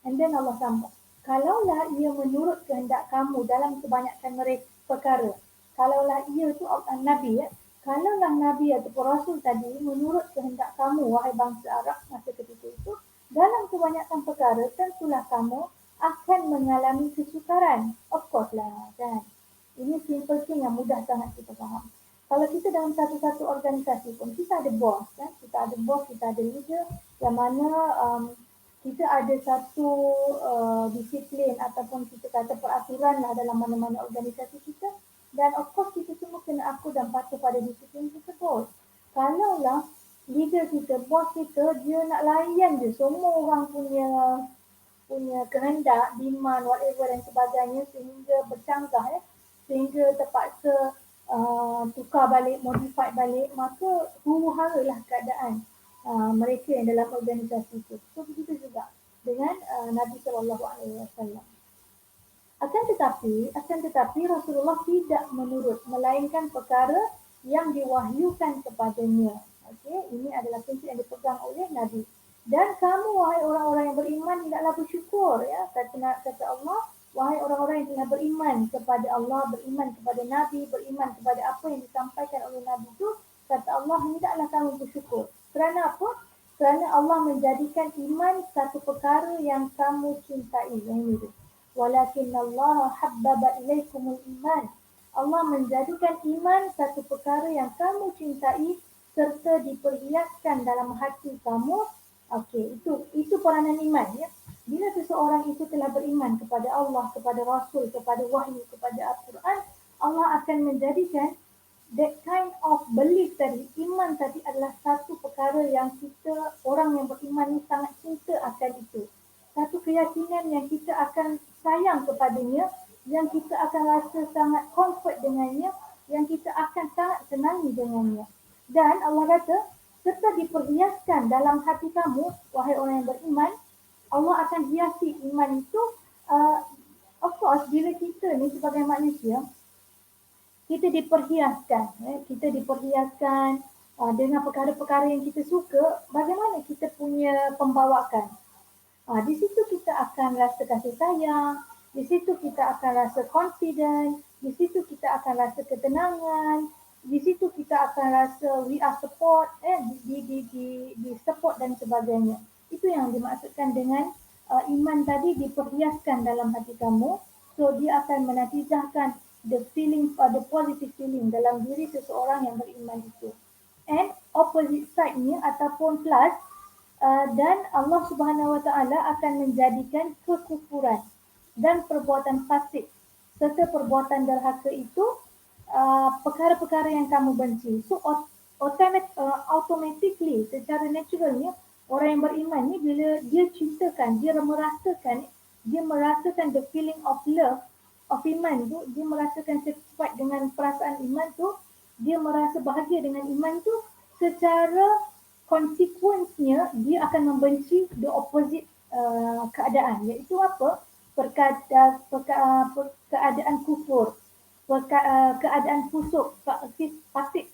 And then Allah sambung, kalaulah ia menurut kehendak kamu dalam kebanyakan mereka perkara. Kalaulah ia tu Nabi ya. Kalaulah Nabi ataupun Rasul tadi menurut kehendak kamu, wahai bangsa Arab masa ketika itu, dalam kebanyakan perkara tentulah kamu akan mengalami kesukaran. Of course lah kan. Ini simple thing yang mudah sangat kita faham. Kalau kita dalam satu-satu organisasi pun, kita ada bos kan. Kita ada bos, kita ada leader yang mana kita ada satu disiplin ataupun kita kata peraturan lah dalam mana-mana organisasi kita. Dan of course kita semua kena akur dan patuh pada disiplin tersebut. Kalaulah leader kita, bos kita, dia nak layan je semua orang punya kehendak, demand, whatever dan sebagainya sehingga bercanggah sehingga terpaksa tukar balik, modify balik, maka huru-hara lah keadaan mereka yang dalam organisasi itu. So begitu juga dengan Nabi SAW. Akan tetapi Rasulullah tidak menurut, melainkan perkara yang diwahyukan kepadanya. Okey, ini adalah prinsip yang dipegang oleh Nabi. Dan kamu wahai orang-orang yang beriman hendaklah bersyukur ya. Kata Allah, wahai orang-orang yang telah beriman kepada Allah, beriman kepada Nabi, beriman kepada apa yang disampaikan oleh Nabi itu, kata Allah hendaklah kamu bersyukur. Kerana apa? Kerana Allah menjadikan iman satu perkara yang kamu cintai. Yang ini tu. Walakin Allah habbaba ilaikumul iman. Allah menjadikan iman satu perkara yang kamu cintai serta diperhiaskan dalam hati kamu. Okey, itu peranan iman ya. Bila seseorang itu telah beriman kepada Allah, kepada Rasul, kepada wahyu, kepada Al-Quran, Allah akan menjadikan that kind of belief tadi, iman tadi adalah satu perkara yang kita, orang yang beriman ni sangat cinta akan itu. Satu keyakinan yang kita akan sayang kepadanya, yang kita akan rasa sangat comfort dengannya, yang kita akan sangat senangi dengannya. Dan Allah kata, serta diperhiaskan dalam hati kamu, wahai orang yang beriman, Allah akan hiasi iman itu. Of course, bila kita ni sebagai manusia, kita diperhiaskan dengan perkara-perkara yang kita suka, bagaimana kita punya pembawakan. Di situ kita akan rasa kasih sayang, di situ kita akan rasa confident, di situ kita akan rasa ketenangan, di situ kita akan rasa we are support, di support dan sebagainya. Itu yang dimaksudkan dengan iman tadi diperhiaskan dalam hati kamu. So dia akan menatijahkan the feeling, the positive feeling dalam diri seseorang yang beriman itu. And opposite side-nya ataupun plus, dan Allah Subhanahu Wa Taala akan menjadikan kekufuran dan perbuatan fasik serta perbuatan derhaka itu perkara-perkara yang kamu benci. So automatically, secara naturalnya, orang yang beriman ni bila dia cintakan, dia merasakan the feeling of love of iman tu, dia merasakan satisfied dengan perasaan iman tu, dia merasa bahagia dengan iman tu, secara konsekuensinya dia akan membenci the opposite keadaan, iaitu apa? Keadaan kufur, keadaan fusuk, fasik,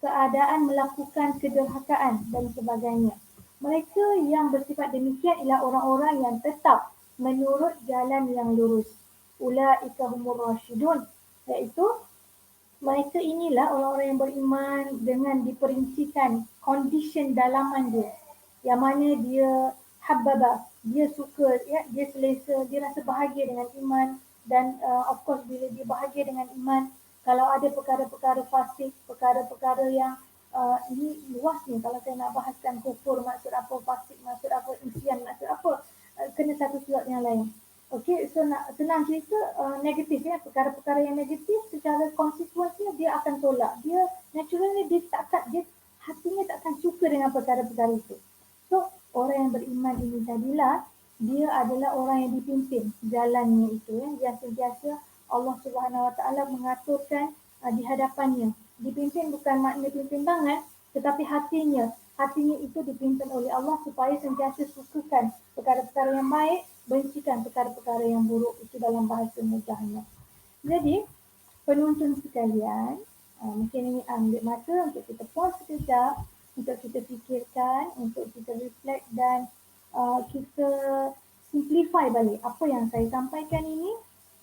keadaan melakukan kederhakaan dan sebagainya. Mereka yang bersifat demikian ialah orang-orang yang tetap menurut jalan yang lurus. Ulaika humur rasyidun, iaitu mereka inilah orang-orang yang beriman dengan diperincikan condition dalaman dia. Yang mana dia habbaba, dia suka, dia selesa, dia rasa bahagia dengan iman. Dan of course bila dia bahagia dengan iman, kalau ada perkara-perkara fasik, perkara-perkara yang ini luas ni, kalau saya nak bahaskan kufur maksud apa, fasik maksud apa, isyan maksud apa, kena satu slot yang lain. Okey, so nak senang cerita negatif perkara-perkara yang negatif secara konsekuensinya dia akan tolak. Dia naturally dia hatinya takkan suka dengan perkara-perkara itu. So orang yang beriman ini tadilah dia adalah orang yang dipimpin jalannya itu yang sentiasa Allah Subhanahu Wa Taala mengaturkan di hadapannya. Dipimpin bukan makna pimpin tangan, tetapi hatinya itu dipimpin oleh Allah supaya sentiasa sukakan perkara-perkara yang baik, bencikan perkara-perkara yang buruk, itu dalam bahasa mudahnya. Jadi, penonton sekalian, mungkin ini ambil masa untuk kita pause sekejap, untuk kita fikirkan, untuk kita reflect dan kita simplify balik apa yang saya sampaikan ini,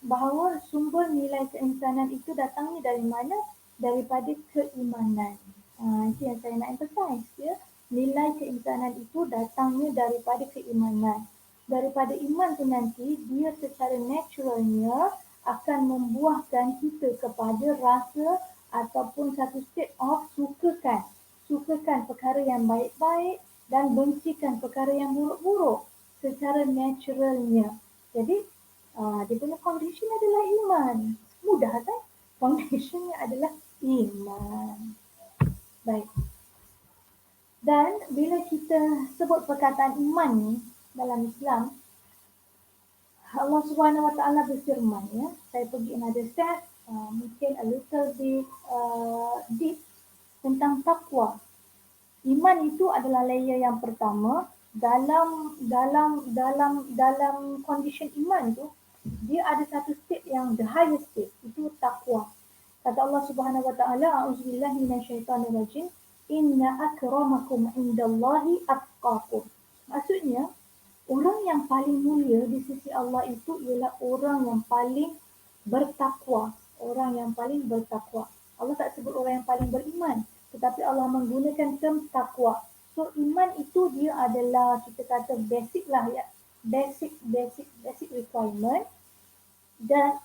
bahawa sumber nilai keinsanan itu datangnya dari mana? Daripada keimanan. Itu yang saya nak emphasize ya. Nilai keinsanan itu datangnya daripada keimanan. Daripada iman tu nanti dia secara naturalnya akan membuahkan kita kepada rasa ataupun satu state of sukakan perkara yang baik-baik dan bencikan perkara yang buruk-buruk secara naturalnya. Jadi dia punya foundation adalah iman. Mudah kan? Foundationnya adalah iman. Baik. Dan bila kita sebut perkataan iman ni dalam Islam, Allah Subhanahu Wa Taala berfirman ya. Saya pergi another step, mungkin a little bit deep tentang takwa. Iman itu adalah layer yang pertama. Dalam condition iman tu, dia ada satu state yang the highest state, itu takwa. Kata Allah Subhanahu Wa Taala, A'udzubillahi minasyaitonirrajim, Inna akramakum indallahi atqakum. Maksudnya, orang yang paling mulia di sisi Allah itu ialah orang yang paling bertakwa. Orang yang paling bertakwa. Allah tak sebut orang yang paling beriman, tetapi Allah menggunakan term takwa. So iman itu dia adalah, kita kata basic lah ya. Basic requirement. Dan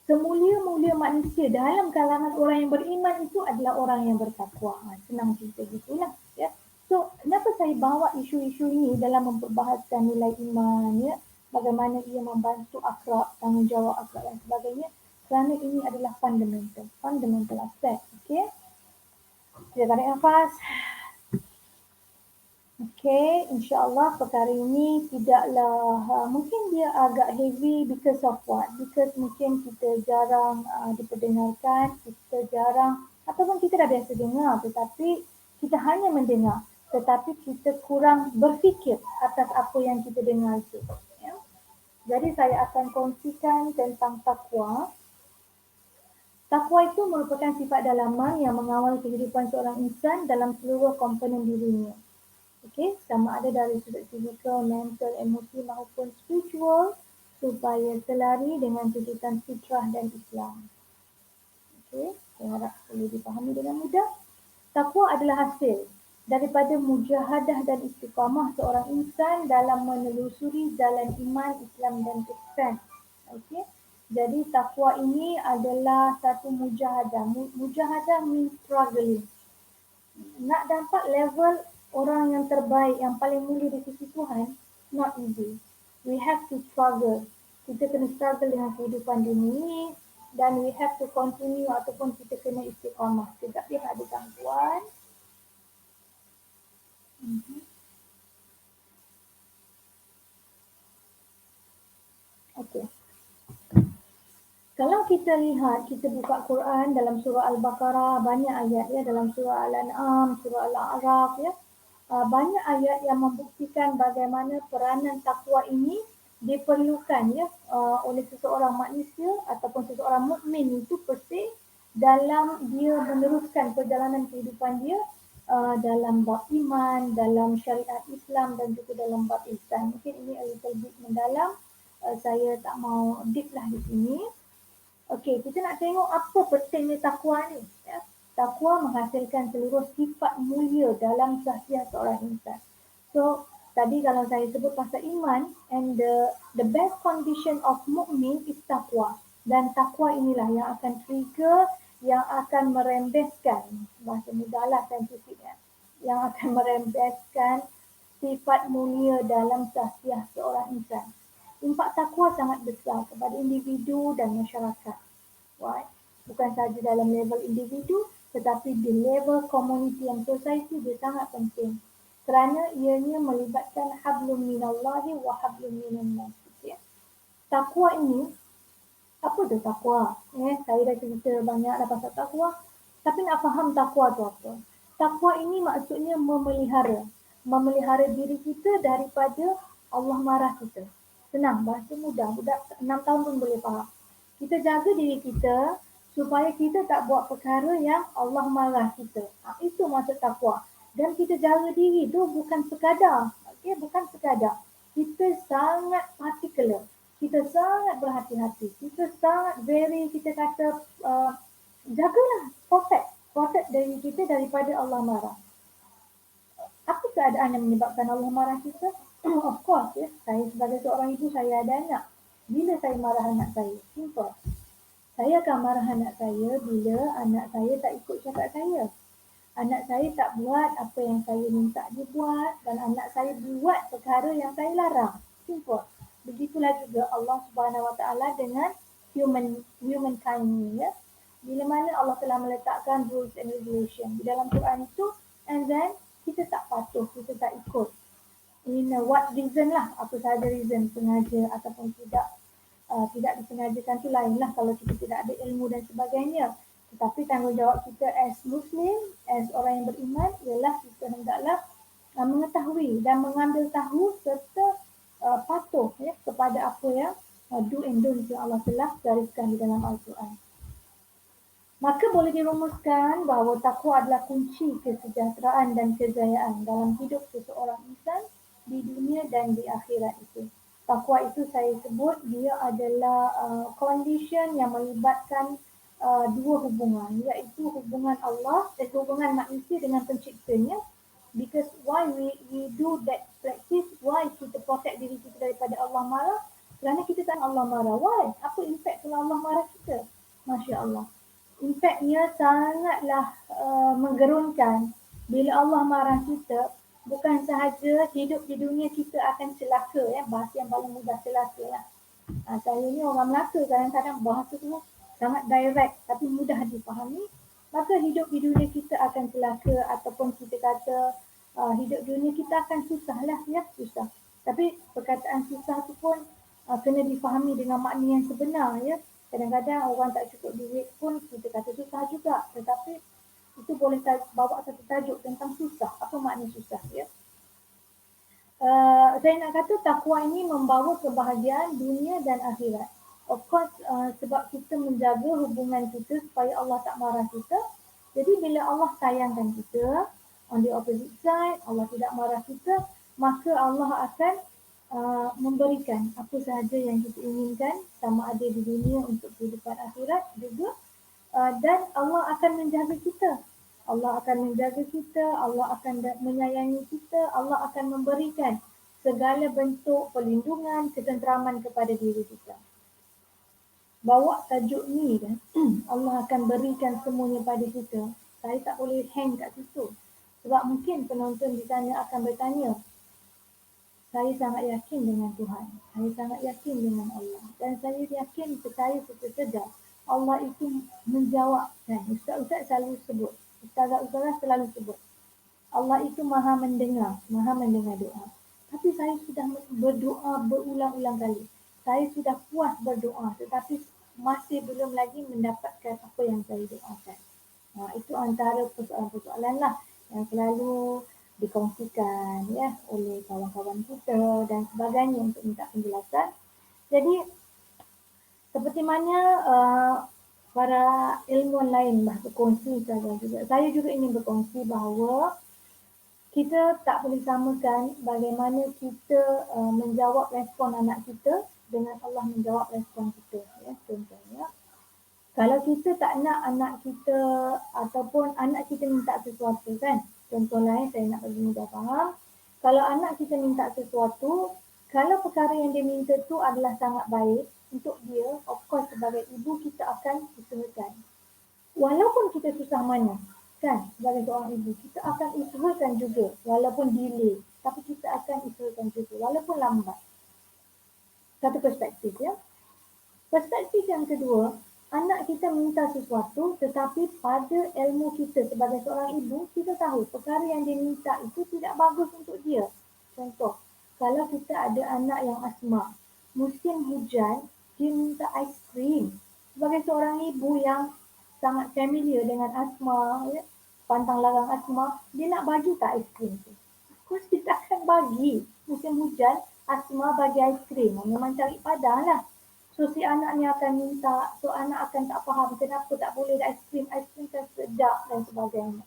semulia-mulia manusia dalam kalangan orang yang beriman itu adalah orang yang bertakwa. Senang cerita gitulah ya. So, kenapa saya bawa isu-isu ini dalam memperbahaskan nilai iman ya, bagaimana ia membantu akhlak, tanggungjawab akhlak dan sebagainya? Kerana ini adalah fundamental aspek. Okey. Kita tarik nafas. Okey, insya-Allah perkara ini tidaklah mungkin dia agak heavy because of what? Because mungkin kita jarang diperdengarkan, kita jarang ataupun kita dah biasa dengar tetapi kita hanya mendengar, tetapi kita kurang berfikir atas apa yang kita dengar itu. Ya. Jadi saya akan kongsikan tentang takwa. Takwa itu merupakan sifat dalaman yang mengawal kehidupan seorang insan dalam seluruh komponen dirinya. Okey, sama ada dari sudut fizikal, mental, emosi maupun spiritual supaya selari dengan tuntutan fitrah dan Islam. Okey, saya harap boleh dipahami dengan mudah. Takwa adalah hasil daripada mujahadah dan istiqamah seorang insan dalam menelusuri jalan iman, Islam dan ihsan. Okey. Jadi takwa ini adalah satu mujahadah. Mujahadah means struggling. Nak dapat level orang yang terbaik, yang paling mulia di sisi Tuhan, not easy. We have to struggle. Kita kena struggle dengan kehidupan dunia ini dan we have to continue ataupun kita kena istiqamah. Sekejap dia ada gangguan. Okey. Kalau kita lihat, kita buka Quran dalam surah Al-Baqarah, banyak ayat ya, dalam surah Al-An'am, surah Al-A'raf ya. Banyak ayat yang membuktikan bagaimana peranan takwa ini diperlukan ya oleh seseorang manusia ataupun seseorang mukmin itu pasti dalam dia meneruskan perjalanan kehidupan dia dalam bab iman, dalam syariat Islam dan juga dalam bab ihsan. Mungkin ini a little bit mendalam, saya tak mau deep lah di sini. Okey, kita nak tengok apa pentingnya takwa ni. Ya. Takwa menghasilkan seluruh sifat mulia dalam sahsiah seorang insan. So, tadi kalau saya sebut pasal iman, and the best condition of mukmin is takwa. Dan takwa inilah yang akan trigger, yang akan merembeskan, bahasa mudahlah saintifik ya, yang akan merembeskan sifat mulia dalam sahsiah seorang insan. Impak takwa sangat besar kepada individu dan masyarakat. Right? Bukan sahaja dalam level individu, tetapi di level community and society dia sangat penting. Kerana ianya melibatkan hablum minallahi wa hablum minan nas. Okay? Takwa ini, apa tu takwa? Saya dah cerita banyak dah pasal takwa. Tapi nak faham takwa tu apa? Takwa ini maksudnya memelihara. Memelihara diri kita daripada Allah marah kita. Senang, bahasa mudah. Budak 6 tahun pun boleh faham. Kita jaga diri kita supaya kita tak buat perkara yang Allah marah kita. Itu maksud takwa. Dan kita jaga diri tu bukan sekadar. Okay? Bukan sekadar. kita sangat particular. Kita sangat berhati-hati. Kita sangat kita kata jagalah, protect diri kita daripada Allah marah. Apa keadaan yang menyebabkan Allah marah kita? Of course, ya. Saya sebagai seorang ibu, saya ada anak. Bila saya marah anak saya? Simple. Saya akan marah anak saya bila anak saya tak ikut cakap saya. Anak saya tak buat apa yang saya minta dia buat dan anak saya buat perkara yang saya larang. Simple. Begitulah juga Allah Subhanahu Wa Taala dengan humankind ni, ya. Bila mana Allah telah meletakkan rules and regulation di dalam Quran itu, and then kita tak patuh, kita tak ikut. In what reason lah, apa sahaja reason, sengaja ataupun tidak disengajakan tu lain lah kalau kita tidak ada ilmu dan sebagainya. Tetapi tanggungjawab kita as Muslim, as orang yang beriman ialah kita hendaklah mengetahui dan mengambil tahu serta patuh, ya, kepada apa yang do and don't yang Allah telah gariskan di dalam Al-Quran. Maka boleh dirumuskan bahawa takwa adalah kunci kesejahteraan dan kejayaan dalam hidup seseorang insan di dunia dan di akhirat itu. Takwa itu saya sebut dia adalah condition yang melibatkan dua hubungan, iaitu hubungan hubungan manusia dengan penciptanya. Because why we do that practice, why kita protect diri kita daripada Allah marah? Kerana kita tak Allah marah. Why? Apa impact kalau Allah marah kita? Masya Allah. Impaknya sangatlah menggerunkan. Bila Allah marah kita, bukan sahaja hidup di dunia kita akan celaka, ya, bahasa yang paling mudah celaka lah. Saya ni orang Melaka, kadang-kadang bahasa tu sangat direct tapi mudah dipahami. Maka hidup di dunia kita akan celaka, ataupun kita kata hidup dunia kita akan susah lah, ya, susah. Tapi perkataan susah tu pun kena difahami dengan makna yang sebenar, ya. Kadang-kadang orang tak cukup duit pun kita kata susah juga. Tetapi itu boleh bawa satu tajuk tentang susah. Apa makna susah, ya? Saya nak kata takwa ini membawa kebahagiaan dunia dan akhirat. Of course, sebab kita menjaga hubungan kita supaya Allah tak marah kita. Jadi bila Allah sayangkan kita, on the opposite side, Allah tidak marah kita, maka Allah akan memberikan apa sahaja yang kita inginkan, sama ada di dunia untuk kehidupan akhirat juga, dan Allah akan menjaga kita. Allah akan menjaga kita, Allah akan menyayangi kita, Allah akan memberikan segala bentuk perlindungan, ketenteraman kepada diri kita. Bawa tajuk ni kan, Allah akan berikan semuanya pada kita. Saya tak boleh hang kat situ. Sebab mungkin penonton di sana akan bertanya, saya sangat yakin dengan Tuhan. Saya sangat yakin dengan Allah. Dan saya yakin, percaya serta sedar Allah itu menjawab. Dan ustaz-ustaz selalu sebut. Ustazah-ustazah selalu sebut. Allah itu maha mendengar doa. Tapi saya sudah berdoa berulang-ulang kali. Saya sudah puas berdoa. Tetapi masih belum lagi mendapatkan apa yang saya doakan. Itu antara persoalan-persoalan lah yang selalu dikongsikan, ya, oleh kawan-kawan kita dan sebagainya untuk minta penjelasan. Jadi seperti mana para ilmuwan lain berkongsi juga, saya juga ingin berkongsi bahawa kita tak boleh samakan bagaimana kita menjawab respon anak kita dengan Allah menjawab respon kita, ya. Contohnya, kalau kita tak nak anak kita ataupun anak kita minta sesuatu, kan, contoh lain saya nak bagi mudah faham. Kalau anak kita minta sesuatu, kalau perkara yang dia minta tu adalah sangat baik untuk dia, of course sebagai ibu kita akan usahakan. Walaupun kita susah mana, kan, sebagai seorang ibu, kita akan usahakan juga, walaupun delay, tapi kita akan usahakan juga, walaupun lambat. Satu perspektif, ya. Perspektif yang kedua, anak kita minta sesuatu tetapi pada ilmu kita sebagai seorang ibu, kita tahu perkara yang dia minta itu tidak bagus untuk dia. Contoh, kalau kita ada anak yang asma, musim hujan, dia minta aiskrim. Sebagai seorang ibu yang sangat familiar dengan asma, ya, pantang larang asma, dia nak bagi tak aiskrim tu? Of course kita akan bagi. Musim hujan, asma bagi aiskrim. Memang cari padang lah. So si anak ni akan minta, so anak akan tak faham kenapa tak boleh aiskrim kan sedap dan sebagainya.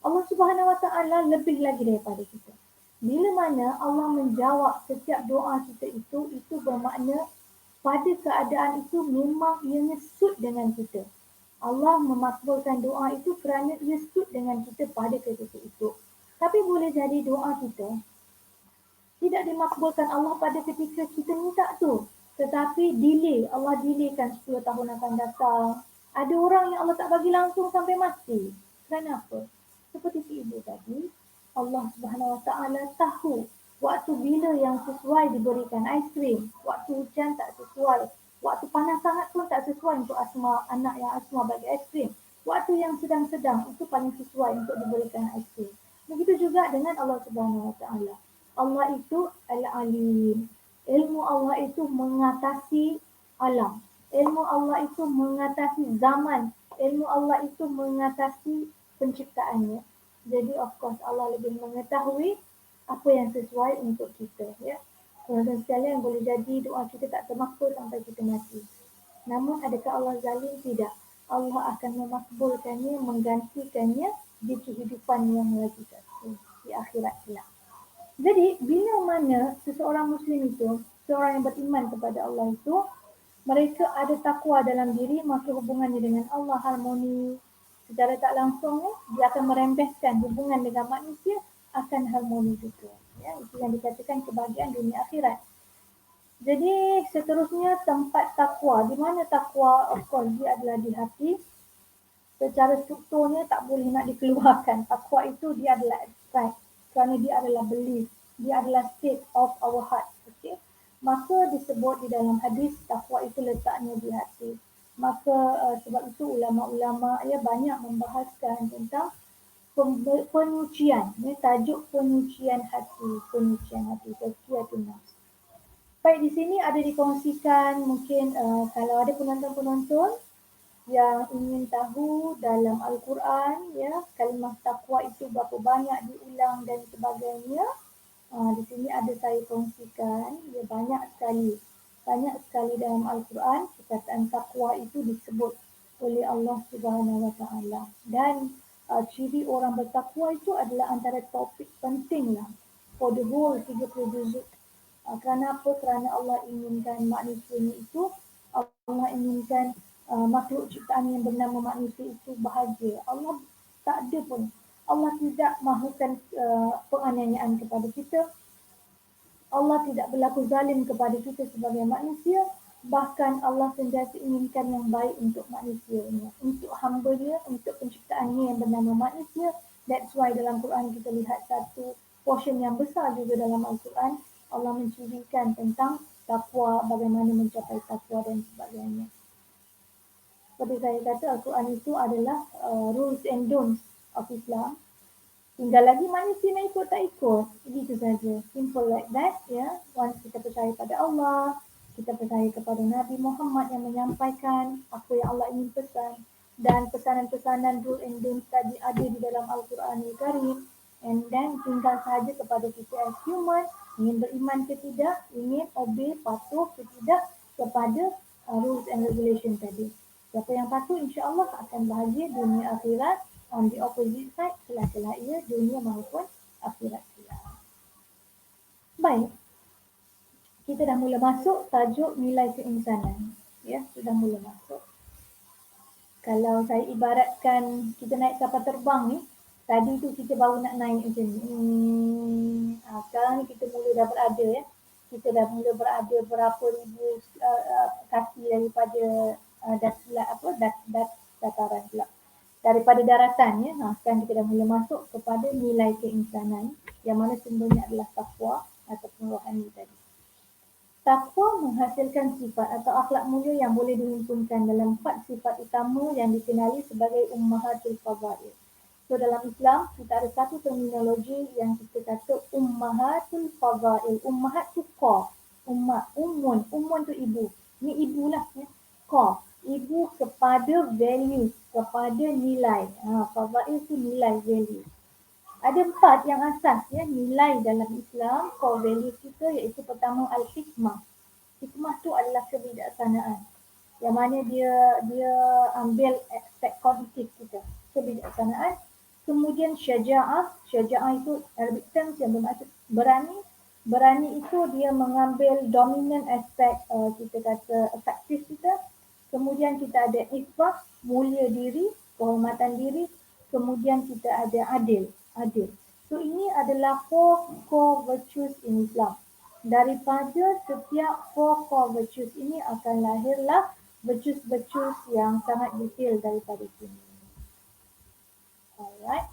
Allah Subhanahu Wa Taala lebih lagi daripada kita. Bila mana Allah menjawab setiap doa kita itu bermakna pada keadaan itu memang ianya sud dengan kita. Allah memakbulkan doa itu kerana ia sud dengan kita pada ketika itu. Tapi boleh jadi doa kita tidak dimakbulkan Allah pada ketika kita minta tu. Tetapi delay, Allah delaykan 10 tahun akan datang. Ada orang yang Allah tak bagi langsung sampai mati. Kenapa? Seperti si ibu tadi, Allah Subhanahu Wa Taala tahu waktu bila yang sesuai diberikan aiskrim, waktu hujan tak sesuai, waktu panas sangat pun tak sesuai untuk Asma, anak yang Asma bagi aiskrim. Waktu yang sedang-sedang itu paling sesuai untuk diberikan aiskrim. Begitu juga dengan Allah Subhanahu Wa Taala. Allah itu Al-Alim. Ilmu Allah itu mengatasi alam. Ilmu Allah itu mengatasi zaman. Ilmu Allah itu mengatasi penciptaannya. Jadi of course Allah lebih mengetahui apa yang sesuai untuk kita. Ya. Tuan-tuan sekalian, boleh jadi doa kita tak termakbul sampai kita mati. Namun adakah Allah zalim? Tidak. Allah akan memakbulkannya, menggantikannya di kehidupan yang lagi satu, di akhirat kelak. Jadi, bila mana seseorang Muslim itu, seorang yang beriman kepada Allah itu, mereka ada takwa dalam diri, maka hubungannya dengan Allah harmoni. Secara tak langsung, dia akan merembeskan hubungan dengan manusia akan harmoni juga. Ya, itu yang dikatakan kebahagiaan dunia akhirat. Jadi, seterusnya tempat takwa. Di mana takwa? Of course, dia adalah di hati. Secara strukturnya tak boleh nak dikeluarkan. Takwa itu dia adalah abstract kerana dia adalah belief. Dia adalah state of our heart. Okay? Maka disebut di dalam hadis takwa itu letaknya di hati. Maka sebab itu ulama-ulama ya banyak membahaskan tentang penyucian. Ini tajuk penyucian hati. Penyucian hati. Tazkiyatun nafs. Baik, di sini ada dikongsikan mungkin kalau ada penonton-penonton yang ingin tahu dalam Al-Quran ya kalimah takwa itu berapa banyak diulang dan sebagainya. Di sini ada saya kongsikan ya banyak sekali dalam Al-Quran perkataan takwa itu disebut oleh Allah Subhanahu Wa Taala dan ciri orang bertakwa itu adalah antara topik penting lah for the whole 30 juzuk. Kerana apa? Kerana Allah inginkan manusia itu, Allah inginkan makhluk ciptaan yang bernama manusia itu bahagia. Allah tak ada pun. Allah tidak mahukan penganiayaan kepada kita. Allah tidak berlaku zalim kepada kita sebagai manusia. Bahkan Allah sentiasa inginkan yang baik untuk manusianya, untuk hamba-Nya, untuk penciptaannya yang bernama manusia. That's why dalam Quran kita lihat satu portion yang besar juga dalam Al-Quran, Allah mencirikan tentang takwa, bagaimana mencapai takwa dan sebagainya. Seperti saya kata, Al-Quran itu adalah rules and don'ts of Islam. Tinggal lagi manusia nak ikut tak ikut. Begitu saja. Simple like that. Ya. Once kita percaya pada Allah, kita percaya kepada Nabi Muhammad yang menyampaikan apa yang Allah ingin pesan. Dan pesanan-pesanan rule and don'ts tadi ada di dalam Al-Quranul Karim. And then tinggal sahaja kepada kita as human, ingin beriman ke tidak, ingin obey, patuh ke tidak kepada rules and regulation tadi. Siapa yang patuh insya-Allah akan bahagia dunia akhirat. On the opposite side, celah-celah ia dunia maupun akhirat kelak. Baik, kita dah mula masuk tajuk nilai keinsanan. Ya, sudah mula masuk. Kalau saya ibaratkan kita naik kapal terbang ni, tadi tu kita baru nak naik macam ni. Sekarang ni kita mula dah berada ya. Kita dah mula berada berapa ribu kaki daripada dataran pula. Daripada daratan ya. Sekarang kita dah mula masuk kepada nilai keinsanan yang mana sumbernya adalah takwa ataupun rohani tadi. Takwa menghasilkan sifat atau akhlak mulia yang boleh dihimpunkan dalam 4 sifat utama yang dikenali sebagai ummahatul fadail. So dalam Islam kita ada satu terminologi yang kita kata ummahatul fadail. Ummahat tu qa, ummun tu ibu. Ni ibulah ya. Qa, ibu kepada values, kepada nilai. Fadail tu nilai, value. Ada 4 yang asas ya, nilai dalam Islam, core values kita, iaitu pertama al-hikmah. Hikmah tu adalah kebijaksanaan. Yang mana dia ambil aspek kognitif kita, kebijaksanaan. Kemudian syaja'ah itu Arabic terms yang bermaksud Berani itu dia mengambil dominant aspek kita kata efektif kita. Kemudian kita ada ifah, mulia diri, kehormatan diri. Kemudian kita ada adil. So ini adalah 4 core virtues in Islam. Daripada setiap 4 core virtues ini akan lahirlah virtues-virtues yang sangat detail daripada sini. Alright.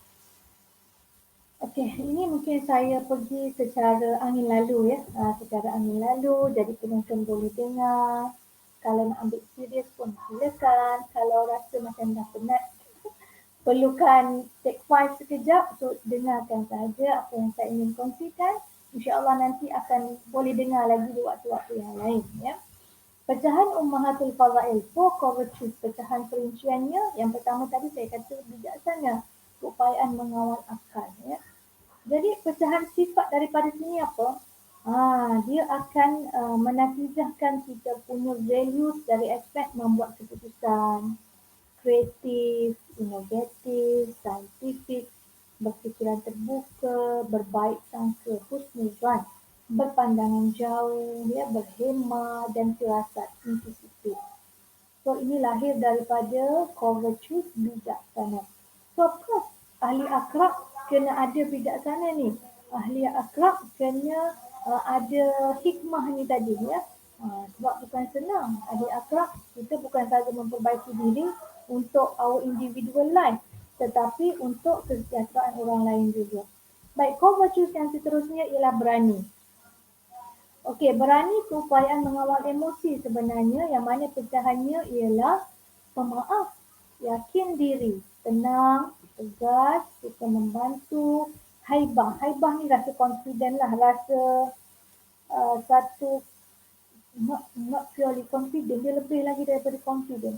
Okey, ini mungkin saya pergi secara angin lalu ya. Secara angin lalu, jadi penonton boleh dengar. Kalau nak ambil serius pun silakan. Kalau rasa macam dah penat, perlukan take 5 sekejap untuk dengarkan saja apa yang saya ingin kongsikan. InsyaAllah nanti akan boleh dengar lagi di waktu-waktu yang lain ya. Pecahan Ummahatul Fadail, 4 core virtues, pecahan perinciannya. Yang pertama tadi saya kata bijaksana, keupayaan mengawal akal ya. Jadi pecahan sifat daripada sini apa? Dia akan menatijahkan kita punya values dari aspek membuat keputusan, kreatif, inovatif, saintifik, berfikiran terbuka, berbaik sangka, husnuzan, berpandangan jauh, ya, berhemah dan firasat, intuitif. So ini lahir daripada core virtues bijaksana. So of course ahli akhlak kena ada bijaksana ni. Ahli akhlak kena ada hikmah ni tadi ya. Sebab bukan senang. Ahli akhlak kita bukan sahaja memperbaiki diri untuk our individual life, tetapi untuk kesejahteraan orang lain juga. Baik, core virtues yang seterusnya ialah berani. Okey, berani keupayaan mengawal emosi sebenarnya, yang mana pecahannya ialah pemaaf, yakin diri, tenang, tegas, suka membantu, haibah. Haibah ni rasa confident lah, rasa satu not purely confident, dia lebih lagi daripada confident.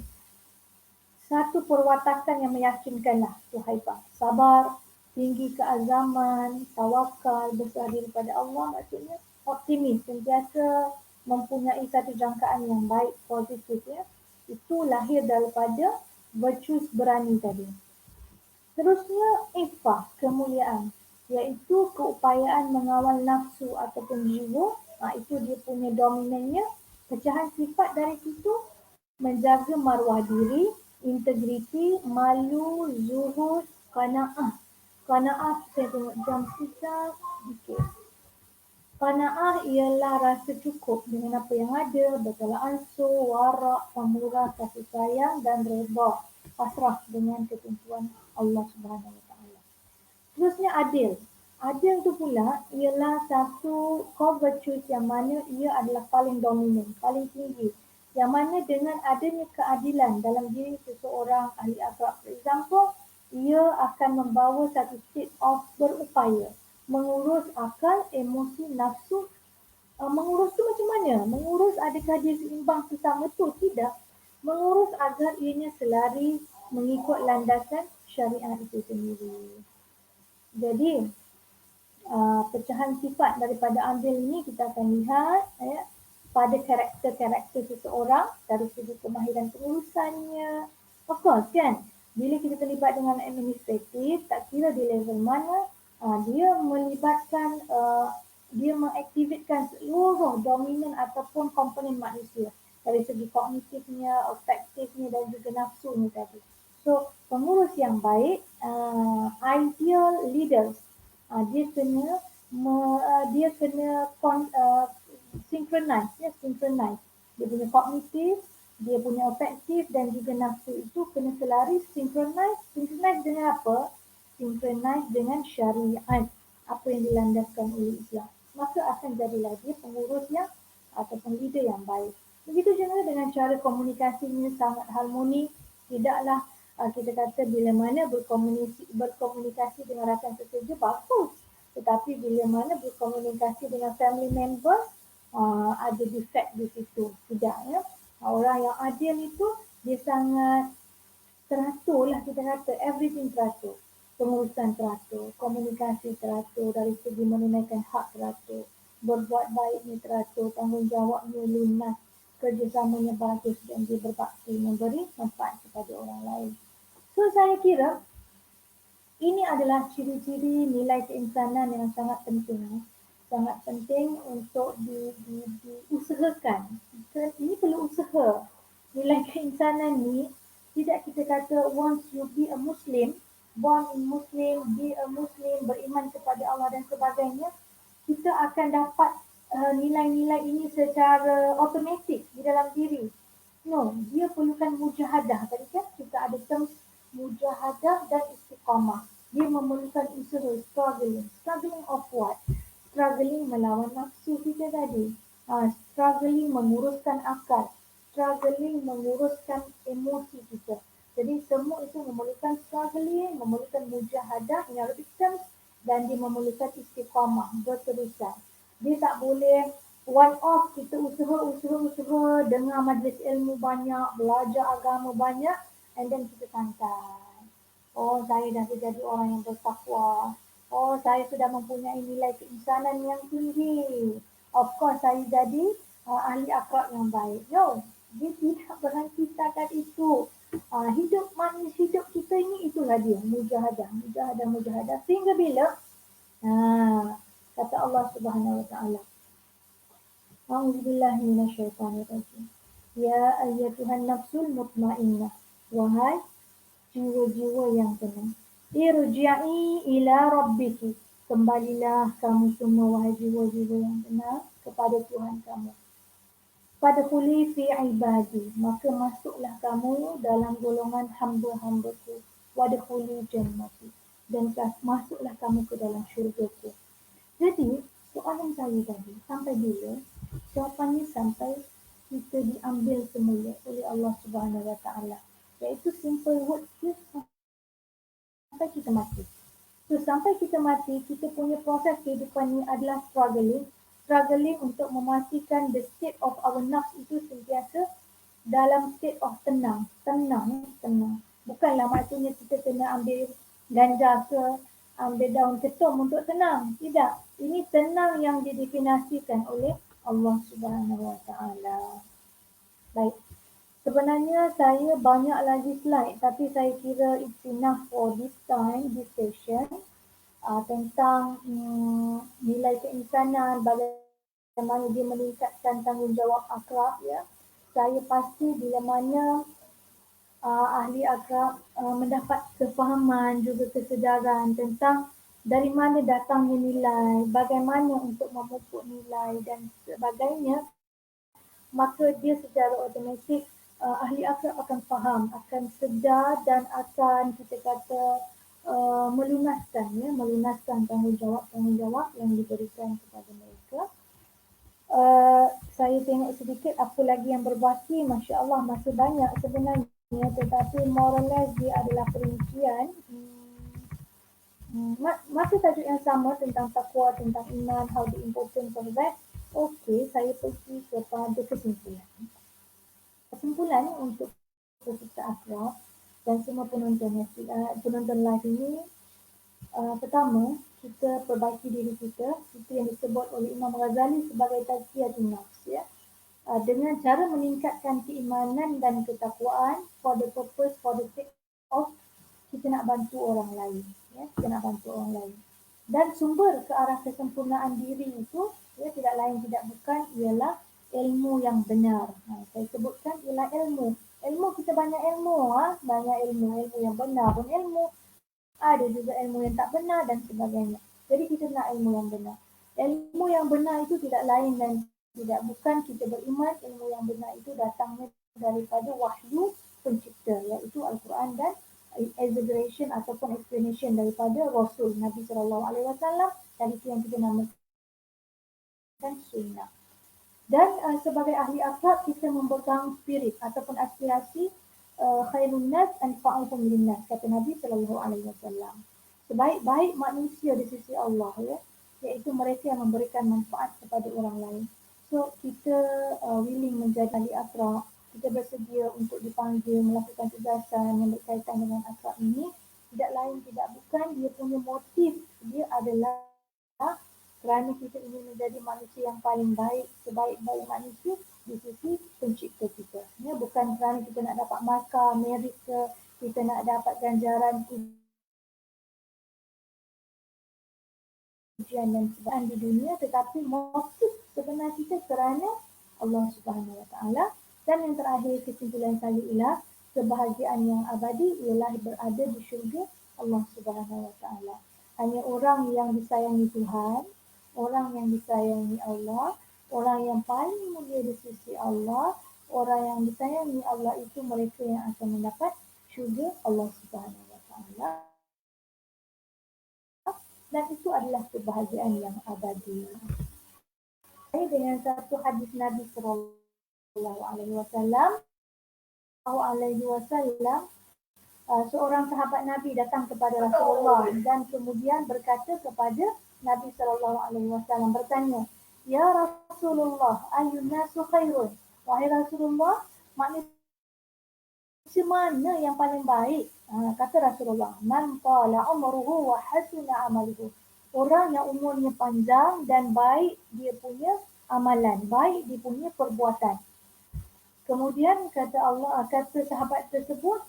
Satu perwatakan yang meyakinkan lah, tu haibah. Sabar, tinggi keazaman, tawakal, berserah diri pada Allah, maksudnya optimis, sentiasa mempunyai satu jangkaan yang baik, positif ya. Itu lahir daripada virtues berani tadi. Terusnya ifah, kemuliaan, iaitu keupayaan mengawal nafsu ataupun jiwa. Itu dia punya dominannya. Pecahan sifat dari situ menjaga maruah diri, integriti, malu, zuhud, qanaah. Qanaah, saya tengok jam sekejap. Okay. Qanaah ialah rasa cukup dengan apa yang ada, bertolak ansur, warak, pemurah, kasih sayang dan redha, pasrah dengan ketentuan Allah Subhanahu Wa Taala. Terusnya adil. Adil tu pula ialah satu core virtues yang mana ia adalah paling dominan, paling tinggi. Yang mana dengan adanya keadilan dalam diri seseorang ahli akhlak, for example, ia akan membawa satu state of berupaya, mengurus akal, emosi, nafsu. Mengurus tu macam mana? Mengurus adakah dia seimbang sesama tu? Tidak. Mengurus agar ianya selari mengikut landasan syariat itu sendiri. Jadi, pecahan sifat daripada ambil ini kita akan lihat ya, pada karakter-karakter seseorang dari segi kemahiran pengurusannya. Of course kan, bila kita terlibat dengan administratif, tak kira di level mana, dia melibatkan, dia mengaktifkan seluruh dominan ataupun komponen manusia dari segi kognitifnya, afektifnya dan juga nafsunya tadi. So, pengurus yang baik, ideal leaders, dia kena synchronize ya, synchronize. Dia punya kognitif, dia punya afektif dan juga nafsu itu kena selaris, synchronize dengan apa? Synchronize dengan syariat, apa yang dilandaskan oleh Islam. Maka akan jadilah dia pengurus yang ataupun leader yang baik. Begitu juga dengan cara komunikasinya sangat harmoni. Tidaklah kita kata bila mana berkomunikasi dengan rakan sekerja bagus, tetapi bila mana berkomunikasi dengan family member ada defect di situ. Tidak ya. Orang yang adil itu dia sangat teratur lah, kita kata everything teratur. Pengurusan teratur, komunikasi teratur, dari segi menunaikan hak teratur, berbuat baiknya teratur, tanggungjawabnya lunas, kerjasamanya bagus dan dia berbakti memberi manfaat kepada orang lain. So saya kira ini adalah ciri-ciri nilai keinsanan yang sangat penting. sangat penting untuk diusahakan. Ini perlu usaha. Nilai keinsanan ni tidak kita kata once you be a Muslim, born in Muslim, be a Muslim, beriman kepada Allah dan sebagainya, kita akan dapat nilai-nilai ini secara automatik di dalam diri. No, dia perlukan mujahadah. Tadi kan kita ada terms mujahadah dan istiqamah. Dia memerlukan usaha, struggling. Struggling of what? Struggling melawan nafsu kita tadi. Struggling menguruskan akal. Struggling menguruskan emosi kita. Jadi semua itu memerlukan struggling, memerlukan mujahadah in Arabic terms, dan dia memerlukan istiqamah, berterusan. Dia tak boleh one off kita usaha dengar majlis ilmu banyak, belajar agama banyak, and then kita santai. Oh, saya dah jadi orang yang bertakwa. Oh, saya sudah mempunyai nilai keinsanan yang tinggi. Of course, saya jadi ahli akhlak yang baik. No, dia tidak berhenti setakat itu. Hidup kita ini itulah dia, mujahadah. Sehingga bila? Kata Allah Subhanahu Wa Taala. A'udzubillahi minasyaitonirrajim. Ya ayyatuhan nafsul mutmainnah. Wahai jiwa-jiwa yang tenang. Irji'i ila rabbiki. Kembalilah kamu semua wahai jiwa-jiwa yang tenang kepada Tuhan kamu. Fadkhuli fi ibadi. Maka masuklah kamu dalam golongan hamba-hambaku. Wadkhuli jannati. Dan masuklah kamu ke dalam syurgaku. Jadi, soalan saya tadi, sampai bila? Jawapannya sampai kita diambil semula oleh Allah Subhanahu Wa Taala. Iaitu simple word sampai kita mati. So, sampai kita mati, kita punya proses kehidupan ini adalah struggling untuk memastikan the state of our nafs itu sentiasa dalam state of tenang. Bukanlah maksudnya kita kena ambil ganja ke, ambil daun ketum untuk tenang. Tidak. Ini tenang yang didefinisikan oleh Allah Subhanahu Wa Taala. Baik. Sebenarnya saya banyak lagi slide, tapi saya kira it's enough for this time, this session, tentang nilai keinsanan, bagaimana dia meningkatkan tanggungjawab akrab. Ya. Saya pasti bila mana ahli akrab mendapat kefahaman juga kesedaran tentang dari mana datangnya nilai, bagaimana untuk memupuk nilai dan sebagainya, maka dia secara automatik ahli akrab akan faham, akan sedar dan akan kita kata melunaskan tanggungjawab yang diberikan kepada mereka. Saya tengok sedikit apa lagi yang berbaki. Masya Allah masih banyak sebenarnya, tetapi more or less dia adalah perincian. Masih tajuk yang sama tentang takwa, tentang iman, how the importance of that. Okey, saya pergi kepada kesimpulan untuk peserta akrab dan semua penonton live ini. Pertama, kita perbaiki diri kita. Itu yang disebut oleh Imam Ghazali sebagai tazkiyatun nafs, ya. Dengan cara meningkatkan keimanan dan ketakwaan for the sake of kita nak bantu orang lain, ya. Kita nak bantu orang lain. Dan sumber ke arah kesempurnaan diri itu, ya, tidak lain tidak bukan ialah ilmu yang benar. Saya sebutkan ialah ilmu. Ilmu kita banyak ilmu, banyak ilmu yang benar pun ilmu. Ada juga ilmu yang tak benar dan sebagainya. Jadi kita nak ilmu yang benar. Ilmu yang benar itu tidak lain dan tidak bukan kita beriman ilmu yang benar itu datangnya daripada wahyu pencipta, iaitu Al-Quran dan exaggeration ataupun explanation daripada Rasul Nabi SAW, dan itu yang kita namakan sunnah. Dan sebagai ahli akhlak kita memegang spirit ataupun aspirasi khairun nas anfa'uhum linnas, kata Nabi SAW. Sebaik-baik manusia di sisi Allah, ya, iaitu mereka yang memberikan manfaat kepada orang lain. So kita willing menjadi ahli akhlak, kita bersedia untuk dipanggil melakukan tugasan yang berkaitan dengan akhlak ini, tidak lain tidak bukan dia punya motif dia adalah kerana kita ingin menjadi manusia yang paling baik, sebaik-baik manusia di sisi pencipta kita. Ya, bukan kerana kita nak dapat markah, merit ke, kita nak dapat ganjaran pujian dan sembaan di dunia, tetapi motif sebenar kita kerana Allah Subhanahu Wa Taala. Dan yang terakhir, kesimpulan saya ialah kebahagiaan yang abadi ialah berada di syurga Allah Subhanahu Wa Taala. Hanya orang yang disayangi Tuhan, orang yang disayangi Allah, orang yang paling mulia di sisi Allah, orang yang disayangi Allah itu mereka yang akan mendapat syurga Allah Subhanahu Wa Taala. Dan itu adalah kebahagiaan yang abadi. Dengan satu hadis Nabi sallallahu alaihi wasallam, seorang sahabat Nabi datang kepada Rasulullah dan kemudian berkata kepada Nabi sallallahu alaihi wasallam, bertanya, "Ya Rasulullah, ayyun nasu khairun?" Wahai Rasulullah, manusia mana yang paling baik? Kata Rasulullah, "Man tala umruhu wa hasuna amaluhu." Orang yang umurnya panjang dan baik dia punya amalan, baik dia punya perbuatan. Kemudian kata sahabat tersebut,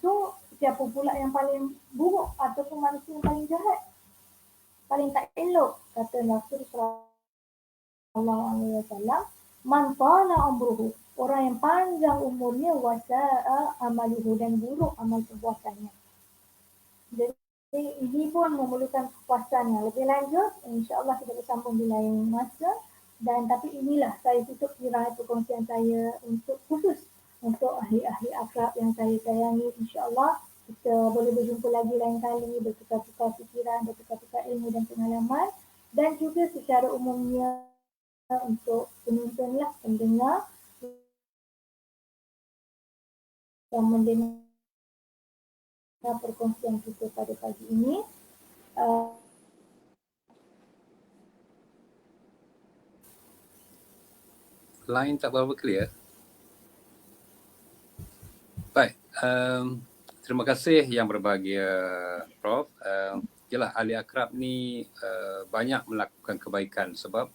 so siapa pula yang paling buruk ataupun manusia yang paling jahat? Paling tak elok? Kata Rasul sallallahu alaihi wasallam, "Man tala umruhu." Orang yang panjang umurnya, wasa'a amaluhu, dan buruk amal perbuatannya. Jadi ini pun memerlukan kepuasan yang lebih lanjut. InsyaAllah kita bersambung di lain masa. Dan tapi inilah saya tutup kira perkongsian saya untuk khusus untuk ahli-ahli akrab yang saya sayangi. InsyaAllah kita boleh berjumpa lagi lain kali, bertukar-tukar fikiran, bertukar-tukar ilmu dan pengalaman. Dan juga secara umumnya untuk penontonlah, pendengar yang mendengar perkongsian kita pada pagi ini. Line tak berapa clear. Baik, terima kasih yang berbahagia Prof. Yalah, ahli akrab ni banyak melakukan kebaikan sebab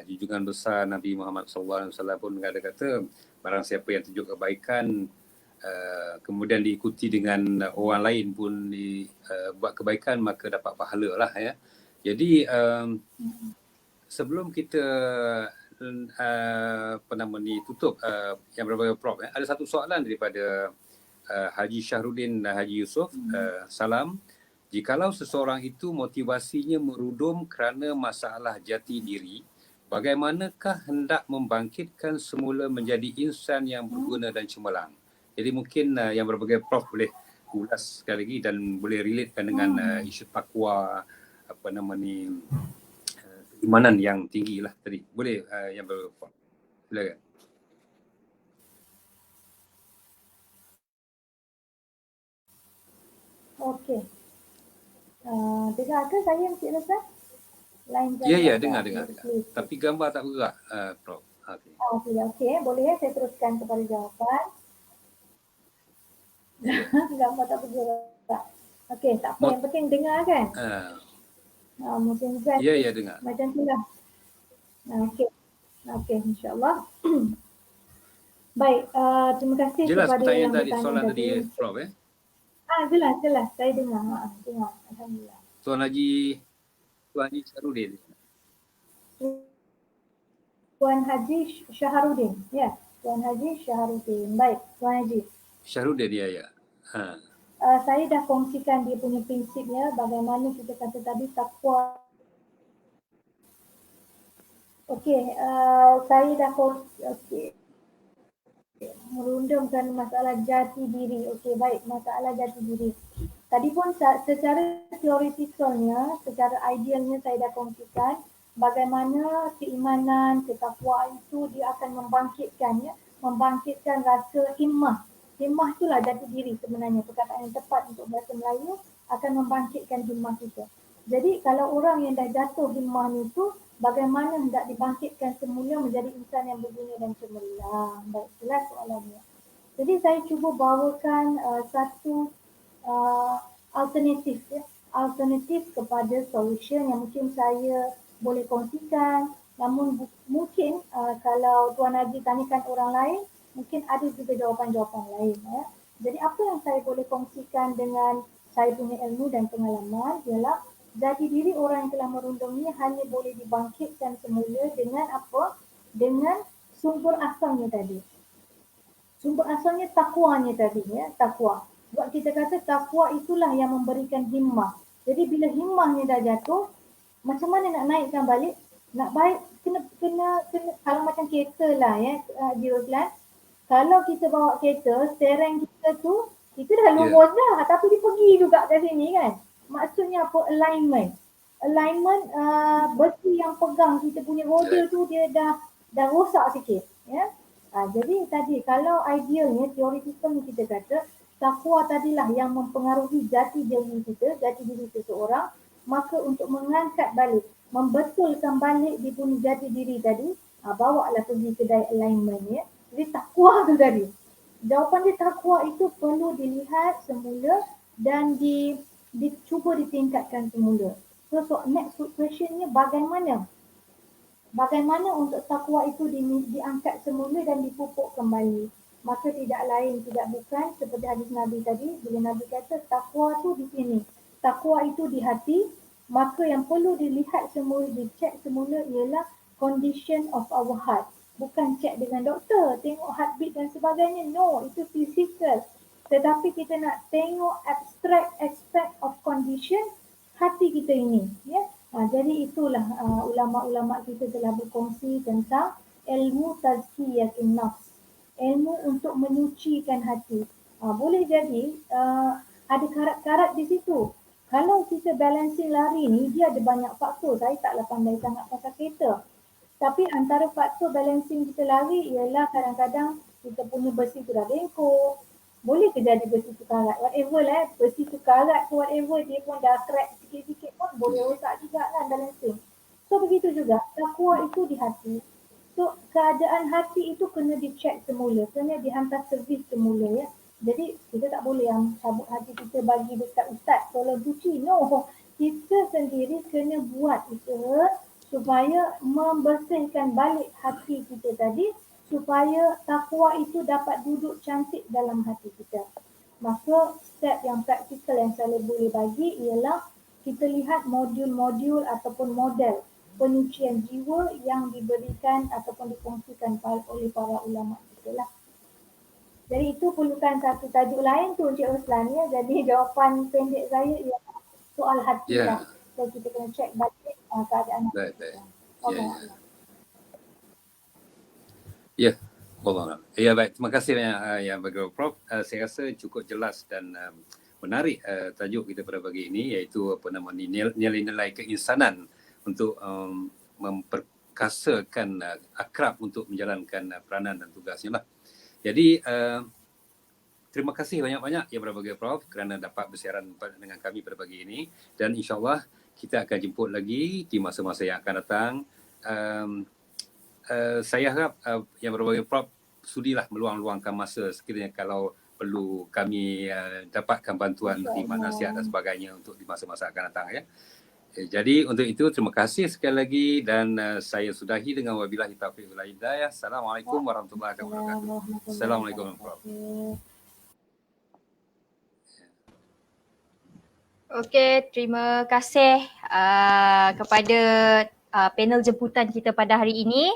junjungan besar Nabi Muhammad SAW pun ada kata, barang siapa yang tunjuk kebaikan kemudian diikuti dengan orang lain pun buat kebaikan, maka dapat pahala lah ya. Jadi sebelum kita tutup yang berbagai Prof, ada satu soalan daripada Haji Syahrudin dan Haji Yusof. Salam. Jikalau seseorang itu motivasinya merudum kerana masalah jati diri, bagaimanakah hendak membangkitkan semula menjadi insan yang berguna dan cemerlang? Jadi mungkin yang berbagai Prof boleh ulas sekali lagi dan boleh relatekan dengan isu takwa, keimanan yang tinggi lah tadi. Boleh yang berbagai Prof. Silakan. Okey. Dengar ke saya Encik Rasa? Line Ya, dengar. Tapi gambar tak bergerak, Prof. Okey. Boleh saya teruskan kepada jawapan? Gambar tak bergerak. Okey, tak apa. Yang penting dengar kan? Mungkin kan? Ya, dengar. Macam tu lah. Okey, insyaAllah. Baik, terima kasih jelas kepada yang tadi, bertanya soalan tadi, Prof. Jelas. Saya dengar. Alhamdulillah. Tuan Haji Syahrudin. Tuan Haji Syahrudin. Ya, Tuan Haji Syahrudin. Baik, Tuan Haji. Syahrudin, ya. Saya dah kongsikan dia punya prinsipnya, bagaimana kita kata tadi takwa. Saya dah kongsi. Merundumkan masalah jati diri. Baik, masalah jati diri. Tadi pun secara teoretikalnya, secara idealnya saya dah kongsikan bagaimana keimanan, ketakwaan itu dia akan membangkitkan rasa himmah. Himmah itulah jati diri sebenarnya, perkataan yang tepat untuk bahasa Melayu, akan membangkitkan himmah kita. Jadi kalau orang yang dah jatuh himmahnya itu, bagaimana hendak dibangkitkan semula menjadi insan yang berguna dan cemerlang. Baik, jelas soalannya. Jadi saya cuba bawakan satu alternatif kepada solution yang mungkin saya boleh kongsikan. Namun mungkin kalau Tuan Haji tanyakan orang lain, mungkin ada juga jawapan-jawapan lain. Jadi apa yang saya boleh kongsikan dengan saya punya ilmu dan pengalaman ialah Jati diri orang yang telah merundung ni hanya boleh dibangkitkan semula dengan apa? Dengan sumber asalnya tadi. Sumber asalnya takwanya tadi, ya, takwa. Sebab kita kata takwa itulah yang memberikan himmah. Jadi bila himmahnya dah jatuh, macam mana nak naikkan balik? Nak baik kena kalau macam kereta lah, ya, Haji Roslan. Kalau kita bawa kereta, steering kita tu kita dah lurus dah, tapi dia pergi juga ke sini kan. Maksudnya apa? Alignment. Alignment besi yang pegang kita punya roda tu dia dah rosak sikit, ya. Jadi tadi kalau idealnya teori sistem kita kata takwa tadilah yang mempengaruhi jati diri seseorang, maka untuk mengangkat balik, membetulkan balik dia punya jati diri tadi, bawalah pergi kedai alignment, ya. Jadi takwa tu tadi. Jawapan dia takwa itu perlu dilihat semula dan dicuba ditingkatkan semula. So next questionnya bagaimana? Bagaimana untuk takwa itu diangkat semula dan dipupuk kembali? Maka tidak lain, tidak bukan seperti hadis Nabi tadi, bila Nabi kata takwa itu di sini. Takwa itu di hati, maka yang perlu dilihat semula, dicek semula ialah condition of our heart. Bukan cek dengan doktor, tengok heartbeat dan sebagainya. No, itu physical. Tetapi kita nak tengok abstract aspect of condition hati kita ini, ya. Jadi itulah ulama-ulama kita telah berkongsi tentang ilmu tazkiyatun nafs, ilmu untuk menyucikan hati. Boleh jadi ada karat-karat di situ. Kalau kita balancing lari ni, dia ada banyak faktor. Saya taklah pandai sangat pasal kereta. Tapi antara faktor balancing kita lari ialah kadang-kadang kita punya besi tu dah bengkok. Boleh ke jadi besi tu karat? Whatever lah, besi tu karat ke whatever, dia pun dah crack sikit-sikit pun boleh rosak juga kan balancing. So begitu juga, takwa itu di hati. So keadaan hati itu kena dicek semula, kena dihantar servis semula, ya. Jadi kita tak boleh yang cabut hati kita bagi dekat ustaz tolong cuci. No, kita sendiri kena buat usaha supaya membersihkan balik hati kita tadi, supaya takwa itu dapat duduk cantik dalam hati kita. Maka step yang praktikal yang saya boleh bagi ialah kita lihat modul-modul ataupun model penyucian jiwa yang diberikan ataupun dikongsikan oleh para ulama kita lah. Jadi itu perlukan satu tajuk lain tu Encik Roslan, ya. Jadi jawapan pendek saya ialah soal hati lah. So kita kena cek balik keadaan hati kita. Okay. Ya, Allah. Ya, baik. Terima kasih banyak yang bagi Prof. Saya rasa cukup jelas dan menarik tajuk kita pada pagi ini, iaitu apa nama ni, nilai-nilai keinsanan untuk memperkasakan akrab untuk menjalankan peranan dan tugasnya lah. Jadi terima kasih banyak-banyak yang berbagi Prof kerana dapat bersiaran dengan kami pada pagi ini, dan insyaAllah kita akan jemput lagi di masa-masa yang akan datang. Saya harap yang berbagi Prof sudilah meluang-luangkan masa sekiranya kalau perlu kami dapatkan bantuan khidmat nasihat dan sebagainya untuk di masa-masa akan datang, ya. Jadi untuk itu terima kasih sekali lagi, dan saya sudahi dengan wabillahi taufiq wal hidayah. Assalamualaikum warahmatullahi wabarakatuh. Assalamualaikum warahmatullahi wabarakatuh. Okey, terima kasih kepada panel jemputan kita pada hari ini,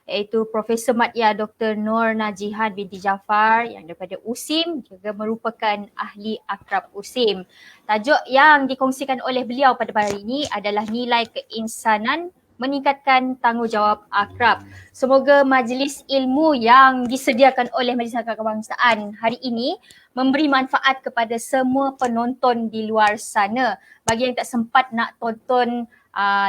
iaitu Profesor Madya Dr. Nur Najihan binti Jaafar yang daripada USIM, juga merupakan ahli akrab USIM. Tajuk yang dikongsikan oleh beliau pada hari ini adalah nilai keinsanan meningkatkan tanggungjawab akrab. Semoga majlis ilmu yang disediakan oleh Majlis Akhlak Kebangsaan hari ini memberi manfaat kepada semua penonton di luar sana. Bagi yang tak sempat nak tonton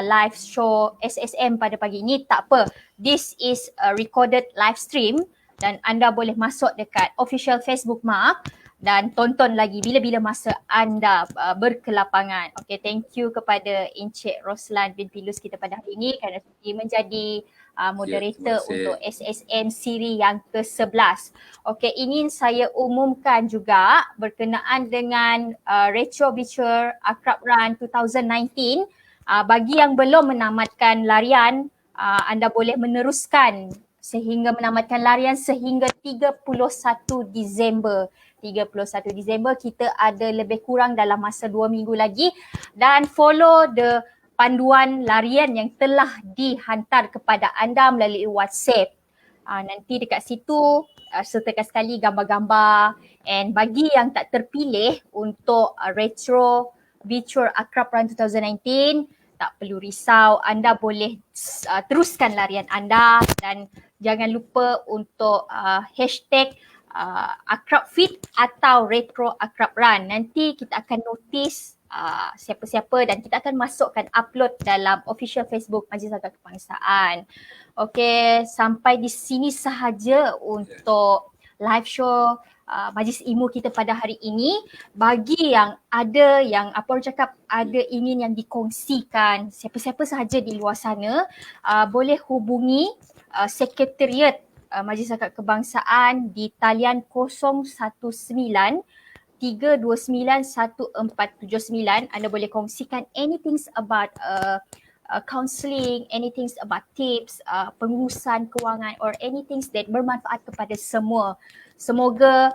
live show SSM pada pagi ini, tak apa. This is a recorded live stream dan anda boleh masuk dekat official Facebook Mark dan tonton lagi bila-bila masa anda berkelapangan. Okay, thank you kepada Encik Roslan bin Pilus kita pada hari ini kerana menjadi moderator untuk SSM siri yang ke-11. Okay, ingin saya umumkan juga berkenaan dengan Retro Beacher Akrab Run 2019. Bagi yang belum menamatkan larian, anda boleh meneruskan sehingga menamatkan larian sehingga 31 Disember. 31 Disember. Kita ada lebih kurang dalam masa 2 minggu lagi, dan follow the panduan larian yang telah dihantar kepada anda melalui WhatsApp. Nanti dekat situ sertakan sekali gambar-gambar, and bagi yang tak terpilih untuk retro Beach Tour Akrab Run 2019, tak perlu risau, anda boleh teruskan larian anda, dan jangan lupa untuk hashtag Akrab Fit atau Retro Akrab Run. Nanti kita akan notice siapa-siapa, dan kita akan masukkan upload dalam official Facebook Majlis Zakat Kebangsaan. Okey, sampai di sini sahaja untuk live show Majlis Ilmu kita pada hari ini. Bagi yang ada yang apa orang cakap, ada ingin yang dikongsikan, siapa-siapa sahaja di luar sana, boleh hubungi Sekretariat Majlis Zakat Kebangsaan di talian 019 329 1479. Anda boleh kongsikan anything about counselling, anything about tips, pengurusan kewangan, or anything that bermanfaat kepada semua. Semoga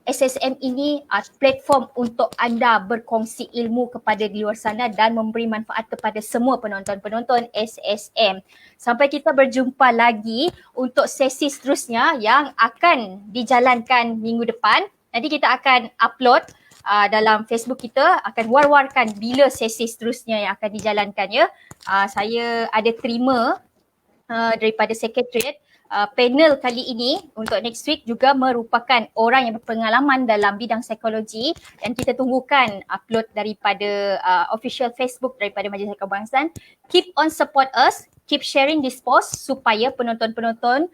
SSM ini platform untuk anda berkongsi ilmu kepada di luar sana dan memberi manfaat kepada semua penonton-penonton SSM. Sampai kita berjumpa lagi untuk sesi seterusnya yang akan dijalankan minggu depan. Nanti kita akan upload dalam Facebook kita, akan war-warkan bila sesi seterusnya yang akan dijalankan ya. Saya ada terima daripada Sekretariat panel kali ini untuk next week juga merupakan orang yang berpengalaman dalam bidang psikologi, dan kita tunggukan upload daripada official Facebook daripada Majlis Zakat Kebangsaan. Keep on support us, keep sharing this post supaya penonton-penonton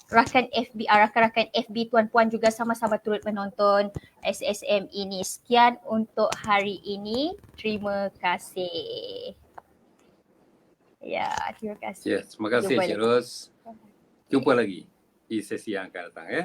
rakan-rakan FB tuan-puan juga sama-sama turut menonton SSM ini. Sekian untuk hari ini. Terima kasih. Ya, terima kasih. Ya, terima kasih Cik Ros. Jumpa lagi di sesi yang akan datang ya.